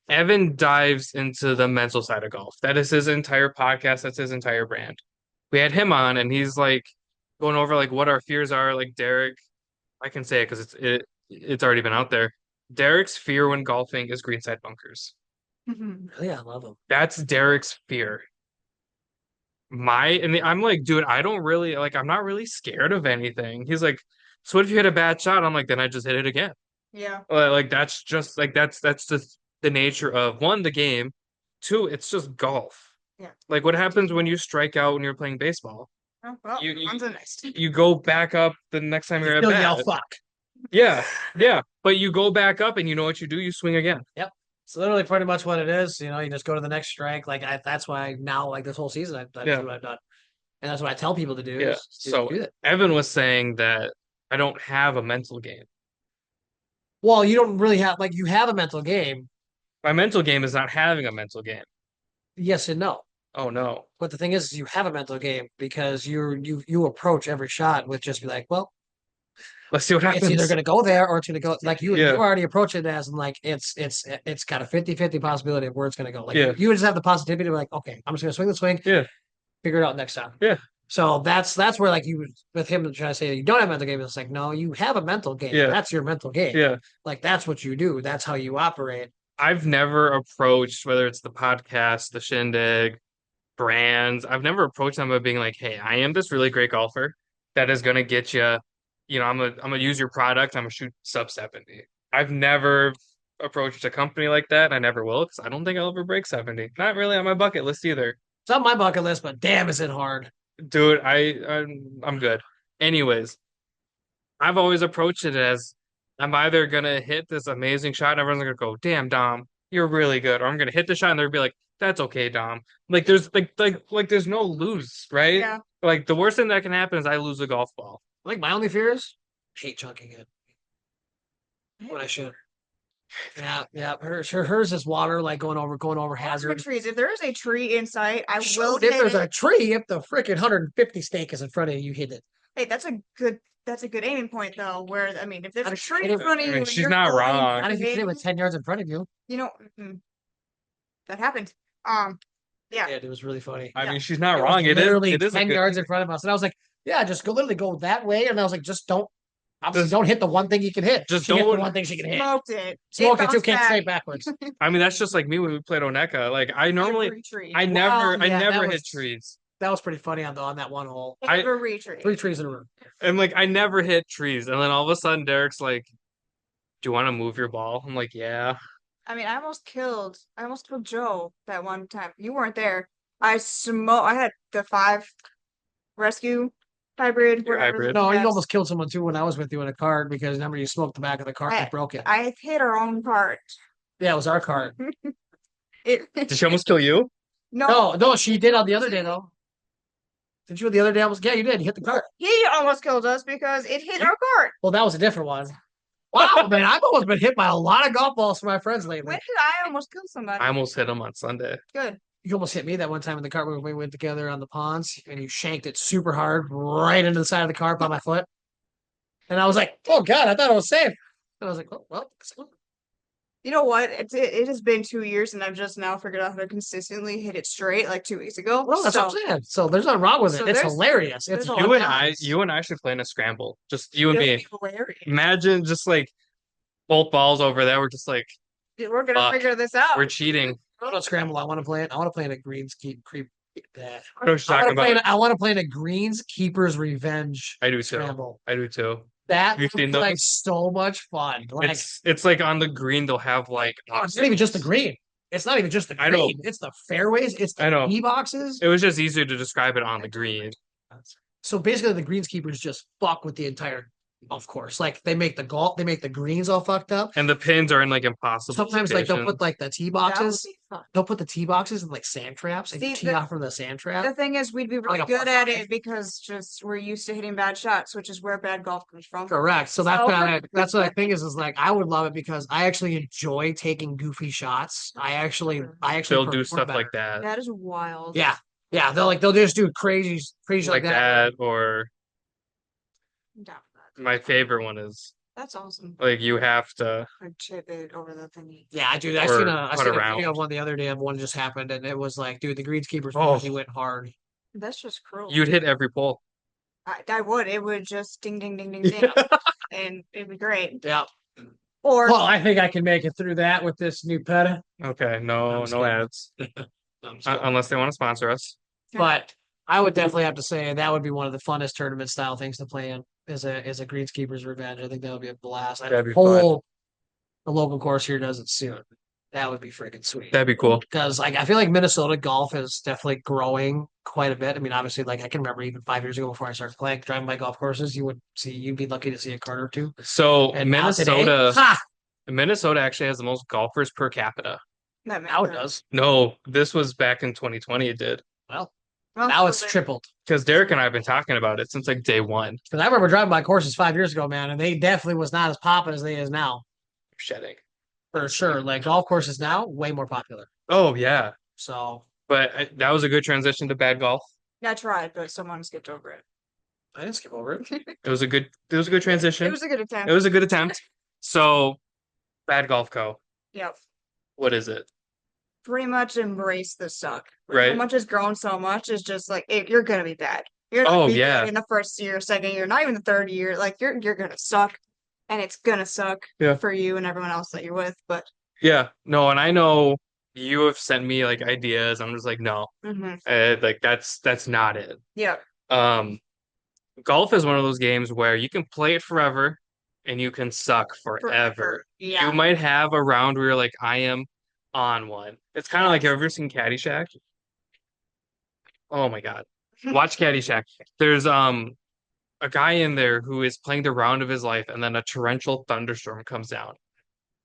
Evan dives into the mental side of golf. That is his entire podcast. That's his entire brand. We had him on, and he's like going over like what our fears are. Like Derek, I can say it because it's already been out there. Derek's fear when golfing is greenside bunkers. Mhm. Really, I love them. That's Derek's fear. I'm like, dude, I don't really like. I'm not really scared of anything. He's like, so what if you hit a bad shot? I'm like, then I just hit it again. Yeah. Like that's just like that's just the nature of one, the game. Two, it's just golf. Yeah. Like what happens when you strike out when you're playing baseball? Oh, well, You- on to the next. You go back up the next time you're at Still bat. yell fuck. Yeah, yeah. But you go back up and you know what you do, you swing again. It's literally pretty much what it is. You know, you just go to the next strike. That's why now, like this whole season, that's Yeah. what I've done, and that's what I tell people to do. Yeah. is to So do that. Evan was saying that I don't have a mental game. Well, you don't really have you have a mental game. My mental game is not having a mental game. Yes and no. Oh no. But the thing is you have a mental game because you approach every shot with just be like, well, Let's see what happens. it's either going to go there or it's going to go like you Yeah. already approach it as like it's got a 50-50 possibility of where it's going to go. Like Yeah. you just have the positivity to be like, okay, I'm just going to swing the swing. Yeah. Figure it out next time. Yeah. So that's where like you with him trying to say you don't have a mental game. It's like, no, you have a mental game. Yeah. That's your mental game. Yeah. Like that's what you do. That's how you operate. I've never approached, whether it's the podcast, the shindig, brands, I've never approached them by being like, hey, I am this really great golfer that is gonna get you, I'm gonna use your product, I'm gonna shoot sub 70. I've never approached a company like that. I never will because I don't think I'll ever break 70. Not really on my bucket list either. It's on my bucket list, but damn, is it hard. Dude, I'm good. Anyways, I've always approached it as I'm either gonna hit this amazing shot and everyone's gonna go, damn, Dom, you're really good, or I'm gonna hit the shot and they'll be like, that's okay, Dom. Like there's like there's no lose, right? Yeah. Like the worst thing that can happen is I lose a golf ball. Like my only fear is hate chunking it when I should. Yeah. Hers is water, like going over hazard. Trees. If there is a tree in sight, I will Shoot, hit if there's it. a tree, if the freaking 150 stake is in front of you, you hit it. Hey, that's a good aiming point though. Where I mean, if there's How a does tree she in hit it? front of I you, mean, and she's you're not going wrong. Not if you hit it with it, 10 yards in front of you. you know, that happened. Yeah. Yeah, it was really funny. I Yeah. mean, she's not It was wrong. literally It is a 10 good yards in front of us. And I was like, yeah, just literally go that way. And I was like, just obviously Just- don't hit the one thing you can hit. just She hit don't- the one thing she can hit. Smoked it. Smoke it too, bounced can't back. stay backwards. I mean, that's just like me when we played Oneka. Like I normally Every tree. I never yeah, that hit was- trees. That was pretty funny on that one hole. Every tree. 3 trees in a row. And like I never hit trees. And then all of a sudden Derek's like, do you want to move your ball? I'm like, yeah. I mean, I almost killed Joe that one time. You weren't there. I had the 5 rescue hybrid. Your whatever hybrid. the No, you best. almost killed someone too when I was with you in a cart because remember you smoked the back of the cart and broke it. I hit our own cart. Yeah, it was our cart. Did she almost kill you? No, she did on the other day though. Did you the other day? Yeah, you did. You hit the cart. He almost killed us because it hit our cart. Well, that was a different one. Wow, man, I've almost been hit by a lot of golf balls from my friends lately. When did I almost kill somebody? I almost hit him on Sunday. Good. You almost hit me that one time in the cart when we went together on the ponds, and you shanked it super hard right into the side of the cart by my foot. And I was like, "Oh God, I thought I was safe." And I was like, "Oh, well." You know what? It has been 2 years, and I've just now figured out how to consistently hit it straight, like 2 weeks ago. Well, that's so, what I'm saying. So there's nothing wrong with it. So It's there's- hilarious. It's there's a You lot and of I, balance. you and I should play in a scramble. Just you and it'll me. be hilarious. Imagine just like both balls over there. We're just like We're gonna Fuck. figure this out. we're cheating. I don't scramble. I want to play it. I want to play in a greens creep. That. I know what you're talking about. I want to play in a greenskeeper's revenge I do too. scramble. I do too. That You've would seen be like those? so much fun. Like It's like on the green they'll have like it's not even just the green. It's not even just the I know. green. It's the fairways. It's I know. the tee boxes. It was just easier to describe it on the green. so basically the greenskeepers just fuck with the entire golf course. Like they make the greens all fucked up. And the pins are in like impossible Sometimes like they'll situations. put like the tee That would boxes. be fun. They'll put the tee boxes in like sand traps and you See, tee off from the sand The trap. thing is, we'd be really Like a good par at five. it because just we're used to hitting bad shots, which is where bad golf comes from. Correct. So that's So- that's what I think is like I would love it because I actually enjoy taking goofy shots. I actually They'll do perform stuff like better. that. That is wild. Yeah. Yeah. They'll just do crazy shit Like that, or I'm down for that. my favorite one is That's awesome. like you have to Like chip it over the thingy. Yeah, I do. Or I put seen a around. video of one the other day of one just happened and it was like, dude, the greenskeepers Oh. really went hard. That's just cruel. you'd hit every pole. I would. It would just ding, ding, ding, ding, ding, and it'd be great. Yeah. Or Well, I think I can make it through that with this new peta. Okay, no I'm just kidding. ads. Unless they want to sponsor us. But I would definitely have to say that would be one of the funnest tournament style things to play in is a greenskeeper's revenge. I think that would be a blast. I That'd be hope the local course here does it soon. That would be freaking sweet. That'd be cool. Because like I feel like Minnesota golf is definitely growing quite a bit. I mean, obviously, like I can remember even 5 years ago before I started playing driving by golf courses, you'd be lucky to see a cart or two. So And now today, Minnesota actually has the most golfers per capita. that makes now it sense. does. No, this was back in 2020 it did. Well, Well, now it's so tripled. Because Derek and I have been talking about it since like day one. Because I remember driving by courses 5 years ago, man, and they definitely was not as popping as they is now. Shedding. For sure. Like golf courses now, way more popular. Oh yeah. So But that was a good transition to bad golf. I tried, but someone skipped over it. I didn't skip over it. It was a good transition. It was a good attempt. It was a good attempt. So Bad Golf Co. Yep. What is it? Pretty much embrace the suck. Right. So much has grown so much. It's just like you're gonna be bad. You're gonna Oh, be yeah. bad in the first year, second year, not even the third year. Like you're gonna suck, and it's gonna suck Yeah. for you and everyone else that you're with. But Yeah. No, and I know you have sent me like ideas. I'm just like, no. Like that's not it. yeah, Golf is one of those games where you can play it forever and you can suck forever. Yeah. You might have a round where you're like, I am on one. It's kind of like, have you ever seen Caddyshack? Oh my God. Watch Caddyshack. There's a guy in there who is playing the round of his life, and then a torrential thunderstorm comes down.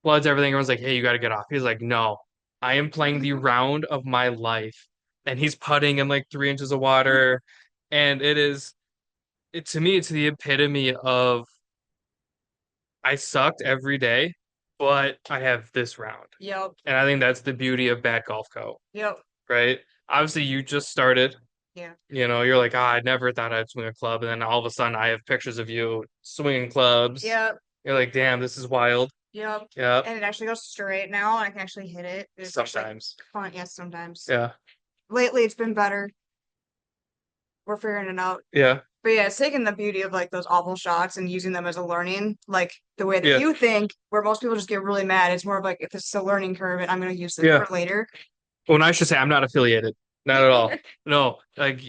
Floods everything. Everyone's like, hey, you got to get off. He's like, no, I am playing the round of my life. And he's putting in like 3 inches of water. And to me, it's the epitome of I sucked every day, but I have this round. Yep. And I think that's the beauty of Bad Golf Co. Yep. Right? Obviously, you just started. Yeah. You know, you're like, I never thought I'd swing a club. And then all of a sudden, I have pictures of you swinging clubs. Yep. You're like, damn, this is wild. Yep. Yeah. And it actually goes straight now, and I can actually hit it. It's just, like, Sometimes. fun. Yes, sometimes. Yeah. Lately, it's been better. We're figuring it out. Yeah. But yeah, it's taking the beauty of like those awful shots and using them as a learning, like the way that Yeah. you think, where most people just get really mad. It's more of like, if this is a learning curve and I'm going to use this Yeah. for later. Well, and I should say I'm not affiliated. Not at all. No. Like,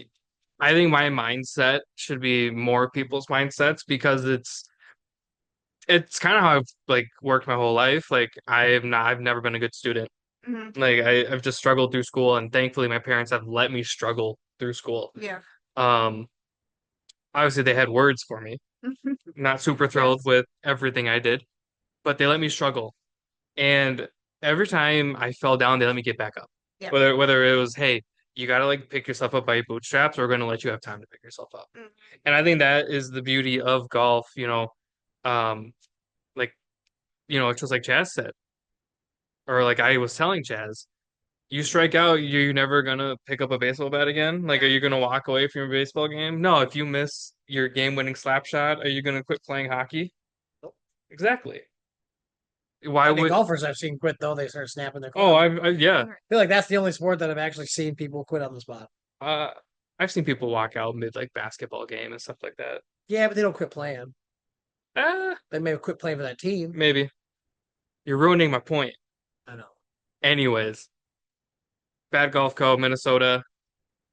I think my mindset should be more people's mindsets because it's kind of how I've like worked my whole life. Like I've never been a good student. Mhm. Like I've just struggled through school, and thankfully my parents have let me struggle through school. Yeah. Obviously they had words for me. Not super thrilled Yes. with everything I did, but they let me struggle. And every time I fell down, they let me get back up. Yeah. Whether it was, hey, you gotta like pick yourself up by your bootstraps, or we're gonna let you have time to pick yourself up. Mhm. And I think that is the beauty of golf, like it's just like Chazz said. Or like I was telling Chazz, you strike out, you're never gonna pick up a baseball bat again. Like, are you gonna walk away from your baseball game? No, if you miss your game-winning slap shot, are you gonna quit playing hockey? Nope. Exactly. Why I think would? golfers I've seen quit though, they start snapping their Oh, club. yeah. I feel like that's the only sport that I've actually seen people quit on the spot. I've seen people walk out mid like basketball game and stuff like that. Yeah, but they don't quit playing. They may quit playing for that team. Maybe. You're ruining my point. I know. Anyways, Bad Golf Co. Minnesota.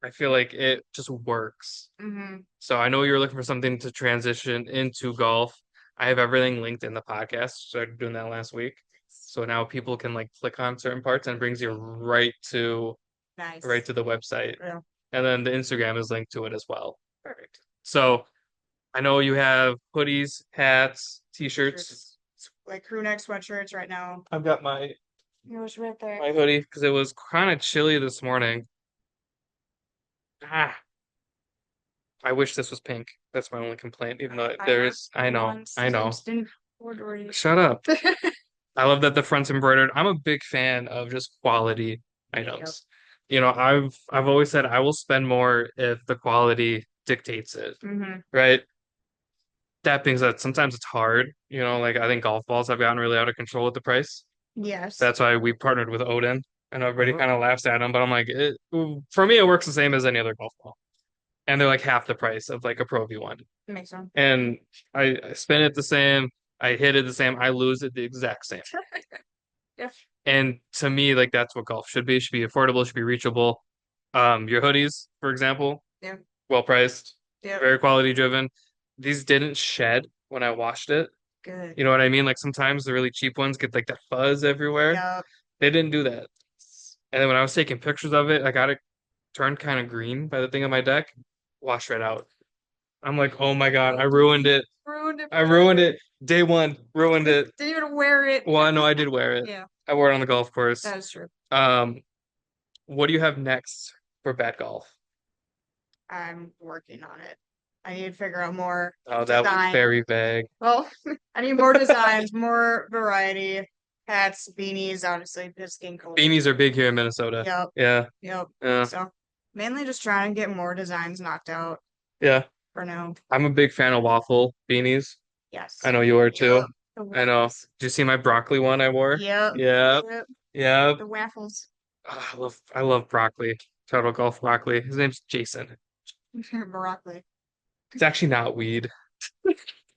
I feel like it just works. Mm-hmm. So I know you're looking for something to transition into golf. I have everything linked in the podcast. Started doing that last week. So now people can like click on certain parts and it brings you right to Nice. the website. Yeah. And then the Instagram is linked to it as well. Perfect. So I know you have hoodies, hats, t-shirts. Shirts. Like crew neck sweatshirts right now. I've got my Yours right there. hoodie because it was kind of chilly this morning. Ah, I wish this was pink. That's my only complaint. Even though there's, I know, I know. Just didn't order it. Shut up. I love that the front's embroidered. I'm a big fan of just quality items. You know, I've always said I will spend more if the quality dictates it, Mm-hmm. right? That being said, sometimes it's hard. You know, like I think golf balls have gotten really out of control with the price. Yes. That's why we partnered with Odin, and everybody Mhm. kind of laughs at them. But I'm like, for me, it works the same as any other golf ball, and they're like half the price of like a Pro V1. Makes sense. And I spin it the same, I hit it the same, I lose it the exact same. Yeah. And to me, like that's what golf should be. It should be affordable, it should be reachable. Your hoodies, for example, Yeah. well priced, Yeah. very quality driven. These didn't shed when I washed it. Good. You know what I mean? Like sometimes the really cheap ones get like that fuzz everywhere. Yeah. They didn't do that. And then when I was taking pictures of it, I got it turned kind of green by the thing on my deck, washed right out. I'm like, oh my God, I ruined it. Ruined it. I ruined it. Day one, ruined it. Didn't even wear it. Well, no, I did wear it. Yeah, I wore it on the golf course. that is true. What do you have next for bad golf? I'm working on it. I need to figure out more Oh, that was design. very vague. Well, I need more designs, more variety. Hats, beanies, honestly, just getting cold. Beanies are big here in Minnesota. Yep, Yeah, yep. yeah, So mainly just trying to get more designs knocked out yeah. for now. I'm a big fan of waffle beanies. Yes. I know you are too. Yep. The I know. waffles. Did you see my broccoli one I wore? Yep. Yep, Yep. yep. The waffles. Ah, I love broccoli. Total golf broccoli. His name's Jason. Broccoli. It's actually not weed.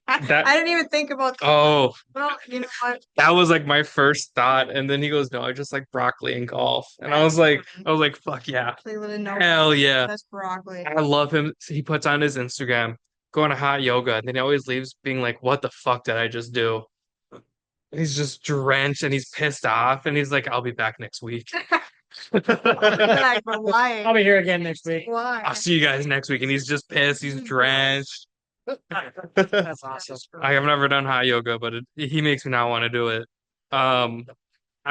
I That didn't even think about that. oh, Well, you know what? that was like my first thought, and then he goes, "No, I just like broccoli and golf," and I was like, "Fuck yeah, Clearly didn't know hell yeah!" that's broccoli. I love him. He puts on his Instagram, going to hot yoga, and then he always leaves being like, "What the fuck did I just do?" And he's just drenched and he's pissed off, and he's like, "I'll be back next week." Like, but why? I'll be here again next week. Why? I'll see you guys next week, and he's just pissed. He's drenched. That's awesome. I have never done hot yoga, but he makes me not want to do it. I'm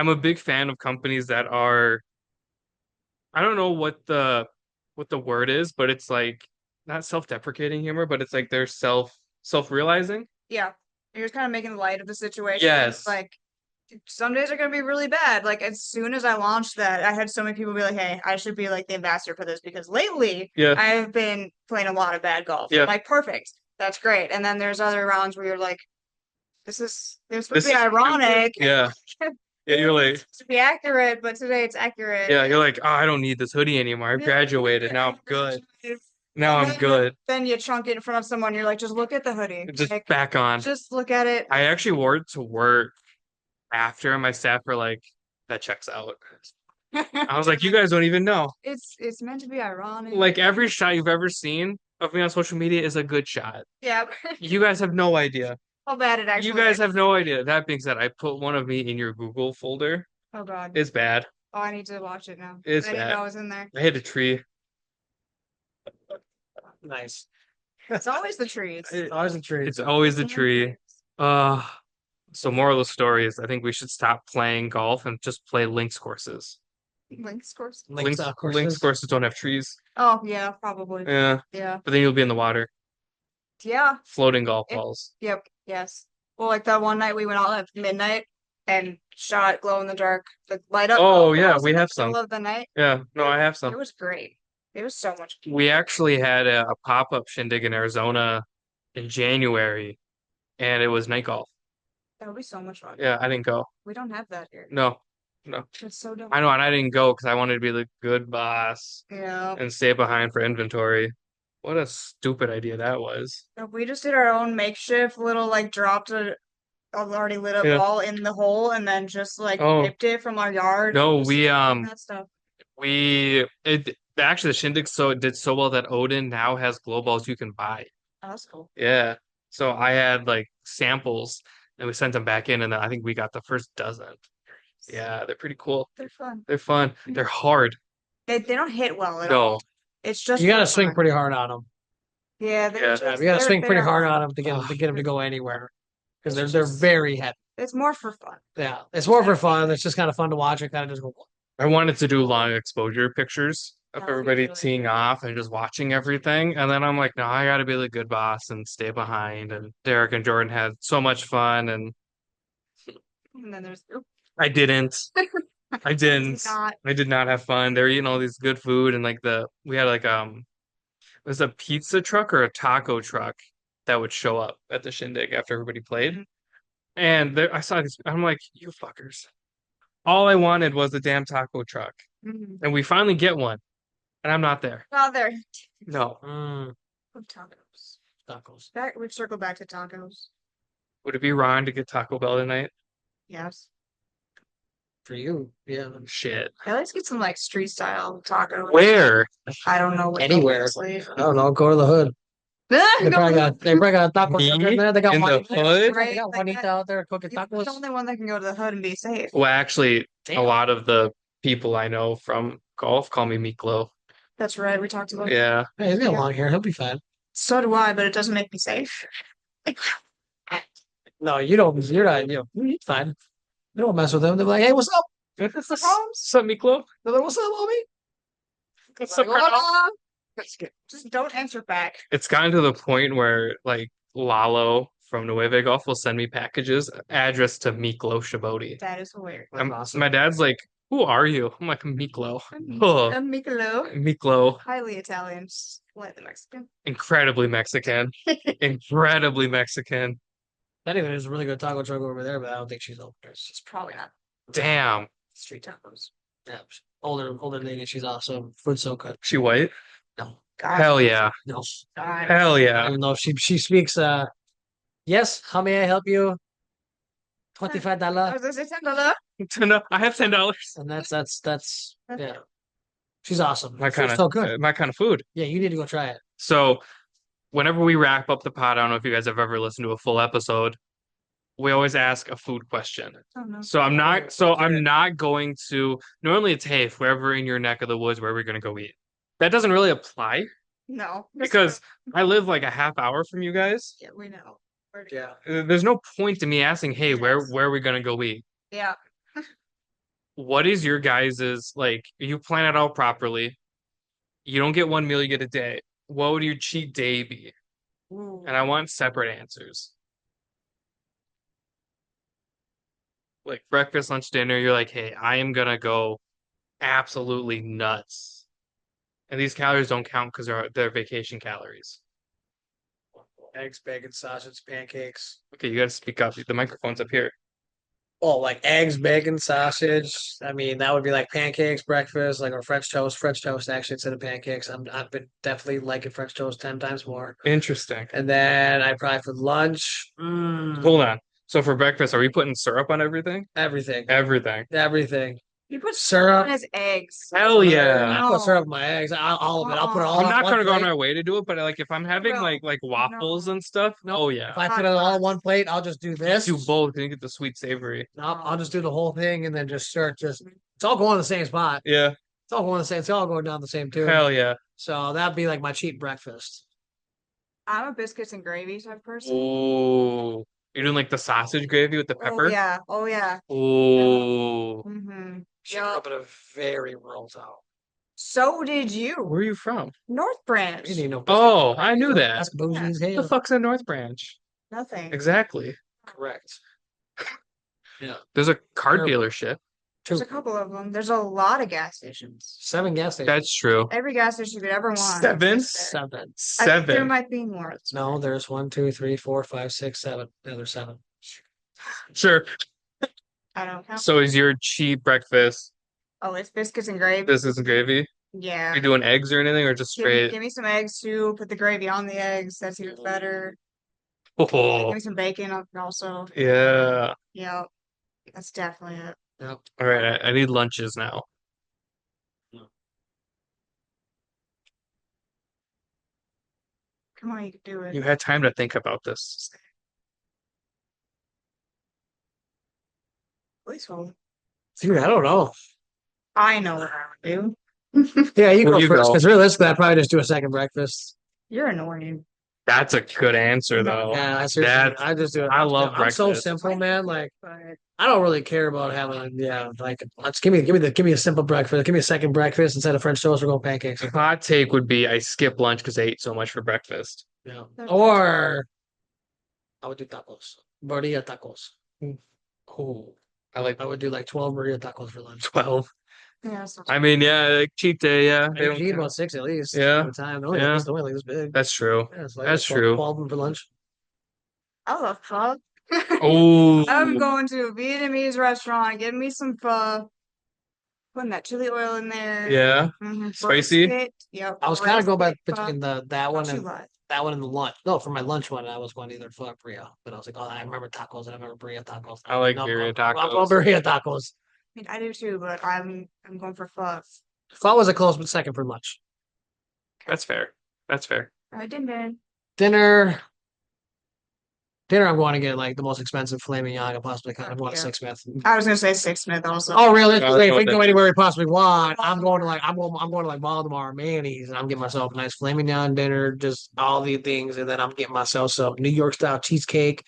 a big fan of companies that are, I don't know what the word is, but it's like not self-deprecating humor, but it's like they're self-realizing. Yeah. You're just kind of making light of the situation. Yes. Like, some days are gonna be really bad. Like, as soon as I launched that, I had so many people be like, "Hey, I should be like the ambassador for this because lately Yeah. I have been playing a lot of bad golf." Yeah. I'm like, perfect. That's great. And then there's other rounds where you're like, this is supposed This to be is ironic. Yeah. Yeah, you're like, It's supposed to be accurate, but today it's accurate. yeah, you're like, oh, I don't need this hoodie anymore. I've graduated. Now I'm good. Now I'm good. Then you chunk it in front of someone. You're like, just look at the hoodie. Just Like, back on. just look at it. I actually wore it to work after, and my staff were like, that checks out. I was like, you guys don't even know. It's meant to be ironic. Like every shot you've ever seen of me on social media is a good shot. Yeah. You guys have no idea. How bad it actually You guys is. have no idea. That being said, I put one of me in your Google folder. Oh God. It's bad. Oh, I need to watch it now. It's I didn't bad. know it was in there. I hit a tree. Nice. It's always the trees. Always a treat. It's always the tree. So moral of the story is I think we should stop playing golf and just play links courses. Links course. Links, Links courses don't have trees. Oh yeah, probably. Yeah. Yeah. But then you'll be in the water. Yeah. Floating golf It- balls. Yep. Yes. Well, like that one night we went out at midnight and shot glow in the dark, the light up. Oh, glow yeah, balls we in the have some. middle of the night. Yeah. No, I have It some. was great. It was so much fun. We actually had a pop-up shindig in Arizona in January, and it was night golf. That would be so much fun. Yeah, I didn't go. We don't have that here. No. It's so dumb. I know, and I didn't go because I wanted to be the good boss Yeah. and stay behind for inventory. What a stupid idea that was. No, we just did our own makeshift little like dropped a already lit up Yeah. ball in the hole and then just like Oh. picked it from our yard. No, Just we doing that stuff. actually the shindig did so well that Odin now has glow balls you can buy. Oh, that's cool. Yeah. So I had like samples and we sent them back in, and then I think we got the first dozen. Yeah, they're pretty cool. They're fun. They're fun. They're hard. They don't hit well at No. all. It's just You gotta for swing fun. pretty hard on them. Yeah, they Yeah. just, Yeah, you gotta they're- swing pretty they're hard hard. on them to get them to go anywhere because It's they're just- very heavy. It's more for fun. Yeah, it's more for fun. It's just kind of fun to watch it. Kind of just go. I wanted to do long exposure pictures of That would be everybody really teeing cool. off and just watching everything. And then I'm like, no, I gotta be the good boss and stay behind. And Derek and Jordan had so much fun, and And then there's I didn't. I didn't. not. I did not have fun. They were eating all these good food, and like we had like it was a pizza truck or a taco truck that would show up at the shindig after everybody played. Mhm. And I saw these. I'm like, you fuckers. All I wanted was the damn taco truck, Mhm. and we finally get one, and I'm not there. Oh, there. No. Tacos. Tacos Back. We've circled back to tacos. Would it be wrong to get Taco Bell tonight? Yes. for you. Yeah, Shit. Yeah, let's get some like street style tacos. Where? I don't know. Anywhere. Honestly. I don't know. Go to the hood. They probably got taco Me? truck in there. They got In the Juanita. hood? They got Right, like Juanita that. out there cooking You're tacos. the only one that can go to the hood and be safe. Well, actually, a Damn. lot of the people I know from golf call me Miklo. That's right. We talked about it. Yeah. Hey, he's got long hair. He'll be fine. So do I, but it doesn't make me safe. No, you don't. You're not. You're fine. You don't mess with them. They're like, hey, what's up? What's the problem? What's up, Miklo? They're like, what's up, homie? What's Like, up, Colonel? "Hola." Just don't answer back. It's gotten to the point where like Lalo from Nueve Golf will send me packages addressed to Miklo Shaboti. That is hilarious. That's awesome. My dad's like, "Who are you?" I'm like, "Miklo." Oh, Mikolo. Miklo, Highly Italian, slightly Mexican. incredibly Mexican, incredibly Mexican. That even is a really good taco truck over there, but I don't think she's open. She's probably not Damn, street tacos. Yeah, older lady. She's awesome. Food's so good. she white? No, God, Hell yeah, no. God. hell I yeah. don't even know if she speaks. Yes. How may I help you? $25. I was gonna say $10. I have $10. And that's yeah. She's awesome. My kind Food's so good. of my kind of food. Yeah, you need to go try it. So, whenever we wrap up the pod, I don't know if you guys have ever listened to a full episode. We always ask a food question. Oh no. So I'm not going to. Normally it's, hey, if we're ever in your neck of the woods, where are we going to go eat? That doesn't really apply No. because I live like a half hour from you guys. Yeah, we know. Yeah. There's no point to me asking, hey, where Yes. are we going to go eat? Yeah. What is your guys's like? You plan it out properly. You don't get one meal, you get a day. What would your cheat day be? Ooh. And I want separate answers. Like breakfast, lunch, dinner, you're like, hey, I am gonna go absolutely nuts. And these calories don't count because they're vacation calories. Eggs, bacon, sausage, pancakes. Okay, you gotta speak up. The microphone's up here. Oh, like eggs, bacon, sausage. I mean, that would be like pancakes, breakfast, like or French toast. French toast actually instead of pancakes. I've been definitely liking French toast 10 times more. Interesting. And then I probably for lunch, Hold on. So for breakfast, are we putting syrup on everything? everything, Everything. everything. You put Syrup. on his eggs. Hell yeah. I put syrup in my eggs. All of it. I'll put it all I'm on not one gonna go on plate. my way to do it, but like if I'm having No. like waffles and stuff, No. oh yeah. If I put it all on one plate, I'll just do this. Do both and you get the sweet savory. No, I'll just do the whole thing and then just start. It's all going in the same spot. Yeah. It's all going the same. It's all going down the same tube. Hell yeah. So that'd be like my cheap breakfast. I'm a biscuits and gravy type person. Ooh. You're doing like the sausage gravy with the pepper? Oh yeah. Oh yeah. Ooh. Mm-hmm. She grew up in a very rural town. So did you. Where are you from? North Branch. You need no Oh, I knew that. That's bougie as What the hell. fuck's in North Branch? Nothing. Exactly. Correct. Yeah. There's a car Terrible. dealership. There's a couple of them. There's a lot of gas stations. 7 gas stations. That's true. Every gas station you could ever want. Seven? is there. 7. I think there Seven. might be more. No, there's 1, 2, 3, 4, 5, 6, 7. No, there's 7. Sure. I don't know. So is your cheap breakfast Oh, it's biscuits and gravy. biscuits and gravy? Yeah. You doing eggs or anything or just Give me, straight? give me some eggs too. Put the gravy on the eggs. That's even better. Oh, Give me some bacon also. yeah. Yeah. That's definitely it. Yep. All right, I need lunches now. Come on, you can do it. You had time to think about this. Please hold. Dude, I don't know. I know what I would do. Yeah, you Well, go you first. go. Because realistically, I'd probably just do a second breakfast. You're annoying. That's a good answer, though. Yeah, I seriously, That's I just do it. I love I'm so breakfast. simple, man. Like I don't really care about having, like let's give me a simple breakfast. Give me a second breakfast instead of French toast. We're going pancakes. Hot take would be I skip lunch because I ate so much for breakfast. Yeah. Or I would do tacos. Burrito tacos. Oh, I like I would do like 12 burrito tacos for lunch. 12. Yeah, so I mean, yeah, like cheat day, yeah. I They don't usually eat count. about 6 at least Yeah, at a time. They're only, yeah. they're only like this big. That's true. Yeah, it's like That's 12, true. 12 for lunch. I love pho. Oh, I'm going to a Vietnamese restaurant, getting me some pho, putting that chili oil in there. yeah. Spicy? Brisket. Yep. I was kind of going back brisket pho. between that one Not too and bad. that one and the lunch. No, for my lunch one, I was going either pho or burrito. But I was like, oh, I remember tacos. I remember burrito tacos. I like No, birria I'm tacos. going burrito tacos. I mean, I do too, but I'm going for pho. Pho was a close but second for lunch. That's fair. That's fair. I didn't. Dinner. Dinner, I'm going to get like the most expensive filet mignon I possibly can. I'm going to Yeah. Six Smith. I was gonna say Six Smith also. Oh, really? Yeah, Wait, if no, we can go that- anywhere we possibly want, I'm going to like Valdemar Manny's, and I'm getting myself a nice filet mignon dinner, just all the things, and then I'm getting myself some New York style cheesecake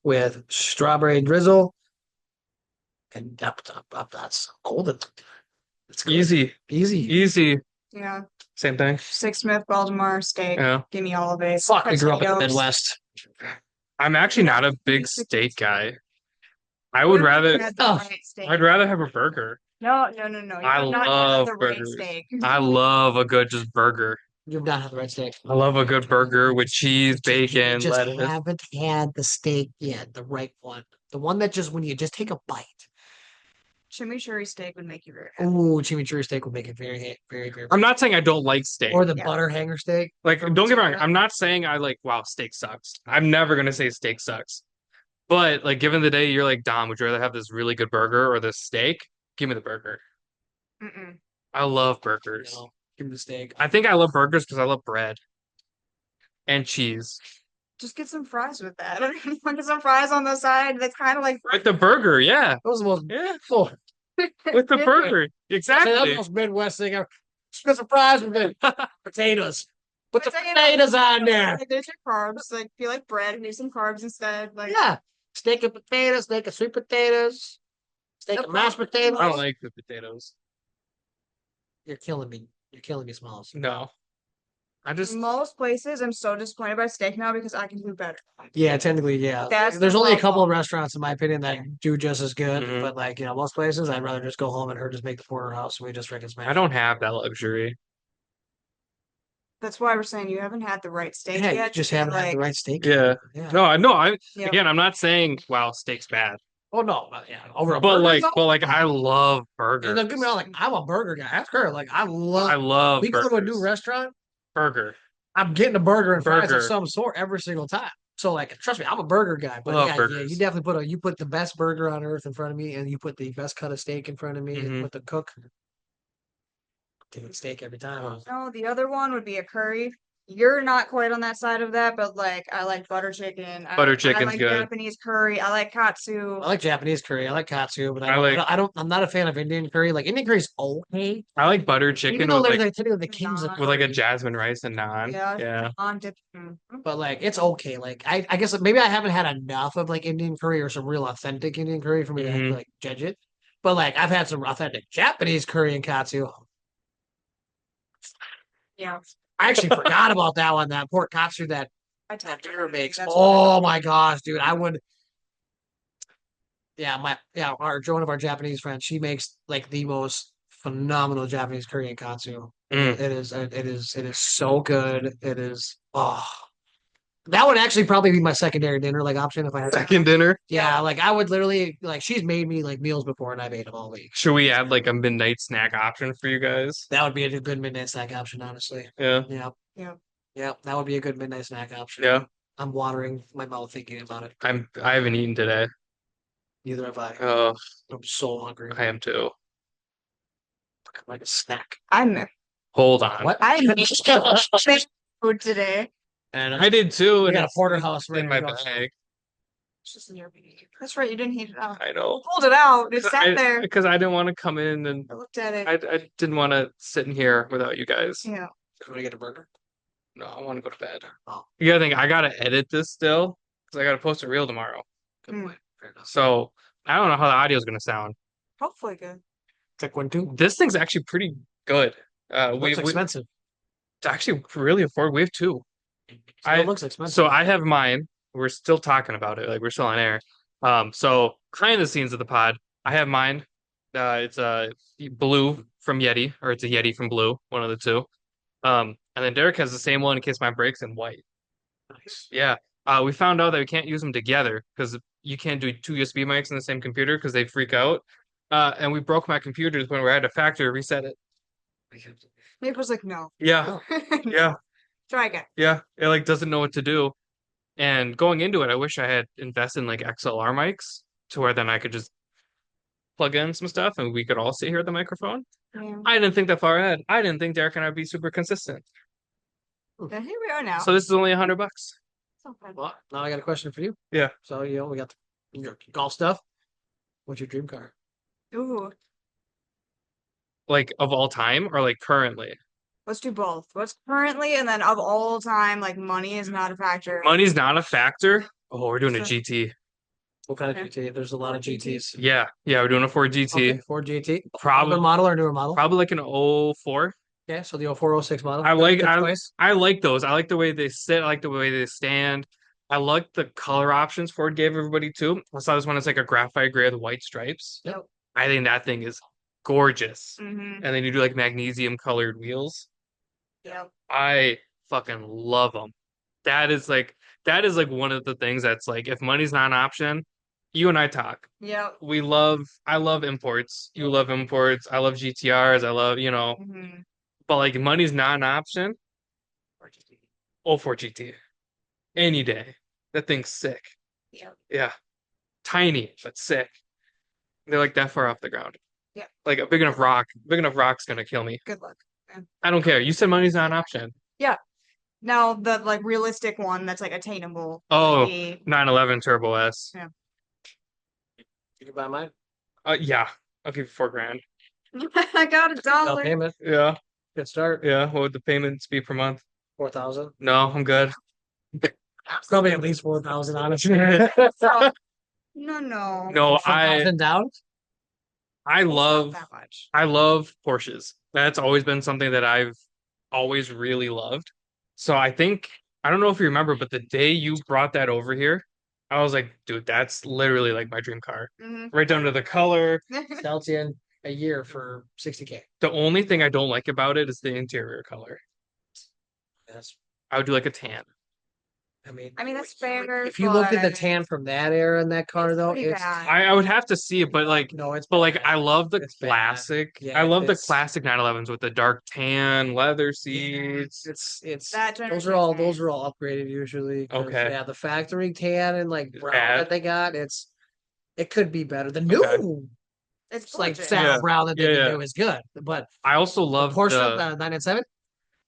with strawberry drizzle, and that's golden. It's good. Easy. Easy. Easy. Yeah. Same thing. Six Smith, Baltimore steak. Yeah. Give me all of it. Fuck, we grew up in the Potatoes. Midwest. I'm actually not a big steak guy. I would rather Had the Oh, right steak. I'd rather have a burger. No. You I have not love had the right burgers. steak. I love a good just burger. You've not had the right steak. I love a good burger with cheese, You bacon, just lettuce. haven't had the steak yet, the right one. The one that just when you just take a bite. Chimichurri steak would make you very happy. Ooh, chimichurri steak would make it very, very, very. I'm not saying I don't like steak. Or the Yeah. butter hanger steak. Like, don't get me wrong, I'm not saying I like, wow, steak sucks. I'm never gonna say steak sucks. But like, given the day, you're like, Dom, would you rather have this really good burger or this steak? Give me the burger. Mm-mm. I love burgers. No, give me the steak. I think I love burgers because I love bread and cheese. Just get some fries with that. Get some fries on the side. That's kind of like With the burger, yeah. That was the most. Yeah. Oh, With the burger. that's the Exactly. most Midwest thing ever. Get some fries with it. Potatoes. Put the Potatoes. potatoes on there. Like, there's your carbs. Like, if you like bread, need some carbs instead. Like, Yeah. Steak and potatoes, steak and sweet potatoes, steak and mashed potatoes. I don't like the potatoes. You're killing me. You're killing me, Smalls. No. I just most places, I'm so disappointed by steak now because I can do better. Yeah, technically, yeah. That's There's the only a couple of problem. restaurants, in my opinion, that do just as good. Mhm. But like, most places, I'd rather just go home and her just make the porterhouse and we just freaking smash. I don't have that luxury. That's why we're saying you haven't had the right steak Yeah, yet. you just to be haven't had the like, right steak. Yeah. Yeah. No, I Yep. again, I'm not saying wow, steak's bad. Oh no, yeah. Over a But burger, like though? but like I love And burgers. don't get me wrong, like I'm a burger guy. Ask her. Like I I love. love We go to a new burgers. restaurant. Burger. I'm getting a burger and fries Burger. of some sort every single time. So like, trust me, I'm a burger guy. But Love yeah, burgers. you definitely put the best burger on earth in front of me, and you put the best cut of steak in front of me, Mhm. and put the cook. Taking steak every time. no, the other one would be a curry. You're not quite on that side of that, but like I like butter chicken. Butter I chicken's like good. Japanese curry. I like katsu. I like Japanese curry. I like katsu, but I like- I'm not a fan of Indian curry. Like Indian curry is okay, I like butter even chicken though with they're like technically the kings of with like a curry, jasmine rice and naan. Yeah. Yeah. On dip. but like it's okay. Like I guess maybe I haven't had enough of like Indian curry or some real authentic Indian curry for me to Mhm. like judge it. But like I've had some authentic Japanese curry and katsu. Yeah. I actually forgot about that one. That pork katsu that I tell dinner makes. That's Oh my gosh, dude! I would. Yeah, one of our Japanese friends, she makes like the most phenomenal Japanese curry and katsu. Mm. It is so good. It is. Oh, that would actually probably be my secondary dinner like option if I had. Second dinner. Yeah, like I would literally like she's made me like meals before and I've ate them all week. Should we add like a midnight snack option for you guys? That would be a good midnight snack option, honestly. Yeah. Yeah, Yeah. yeah, that would be a good midnight snack option. Yeah. I'm watering my mouth thinking about it. I haven't eaten today. Neither have I. Oh, I'm so hungry. I am too. Like a snack. I'm Hold on. What? I made food today. And I did too. we And got a it's porterhouse in my ready to go. bag. It's just in your bag. That's right. You didn't heat it up. I know. Hold it out. It sat there. Because I didn't want to come in and I looked at it. I didn't want to sit in here without you guys. Yeah. Want to get a burger? No, I want to go to bed. Oh. You gotta think I gotta edit this still because I gotta post a reel tomorrow. Good Hmm. point. Fair enough. So I don't know how the audio is gonna sound. Hopefully good. Check 1, 2. This thing's actually pretty good. Looks expensive. It's actually really affordable. We have two. Still looks expensive. So I have mine. We're still talking about it. Like we're still on air. So behind the scenes of the pod, I have mine. It's a blue from Yeti, or it's a Yeti from Blue, one of the two. And then Derek has the same one in case mine breaks in white. Nice. Yeah. We found out that we can't use them together because you can't do two USB mics in the same computer because they freak out. And we broke my computer to the point where I had to factory reset it. Maple's like, no. Yeah, yeah, Try again. yeah. It like doesn't know what to do. And going into it, I wish I had invested in like XLR mics to where then I could just plug in some stuff and we could all sit here at the microphone. Yeah. I didn't think that far ahead. I didn't think Derek and I'd be super consistent. And here we are now. So this is only $100. So fun. Well, now I got a question for you. Yeah. So, we got your golf stuff. What's your dream car? Ooh, Like of all time or like currently? let's do both. What's currently and then of all time, like money is not a factor. Money's not a factor. Oh, we're doing a So- GT. What kind of Okay. GT? There's a lot of GTs. Yeah, we're doing a Ford GT. Okay, Ford GT. Probably Older model or newer model? probably like an 04. Yeah, so the 0406 model. I like Good choice. I like those. I like the way they sit. I like the way they stand. I like the color options Ford gave everybody too. I saw this one as like a graphite gray with white stripes. Yep. I think that thing is gorgeous. Mm-hmm. And then you do like magnesium colored wheels. Yep. I fucking love them. That is like one of the things that's like if money's not an option, you and I talk. Yep. I love imports. You love imports. I love GTRs. I love, Mm-hmm. but like money's not an option. 04 GT. Any day. That thing's sick. Yep. Yeah. Tiny, but sick. They're like that far off the ground. Yeah. Like a big enough rock's gonna kill me. Good luck. I don't care. You said money's not an option. Now the like realistic one that's like attainable. Oh, would be- 911 Turbo S. You can buy mine. Yeah. I'll give you $4,000. I got a Down dollar. payment. Yeah. Good start. Yeah. What would the payments be per month? 4,000. No, I'm good. Probably at least 4,000, honestly. No, no. No, 4,000 down. I It's not love that much. I love Porsches. That's always been something that I've always really loved. So I think I don't know if you remember, but the day you brought that over here, I was like, dude, that's literally like my dream car. Mhm. Right down to the color. Stelzian a year for 60K. The only thing I don't like about it is the interior color. That's, I would do like a tan. I mean, that's fair. if you looked at the but tan from that era in that car, it's though, pretty it's bad. I would have to see it, but like no, it's but like bad. I love the It's bad. classic. Yeah, I love the it's- classic 911s with the dark tan, leather seats. It's That those generation are all is nice. upgraded usually. 'Cause, Okay. Yeah, the factory tan and like brown Bad. that they got, it could be better. The new Okay. It's like gorgeous. saddle Yeah. brown that they Yeah, can yeah. do is good. But I also the love Porsche the 997,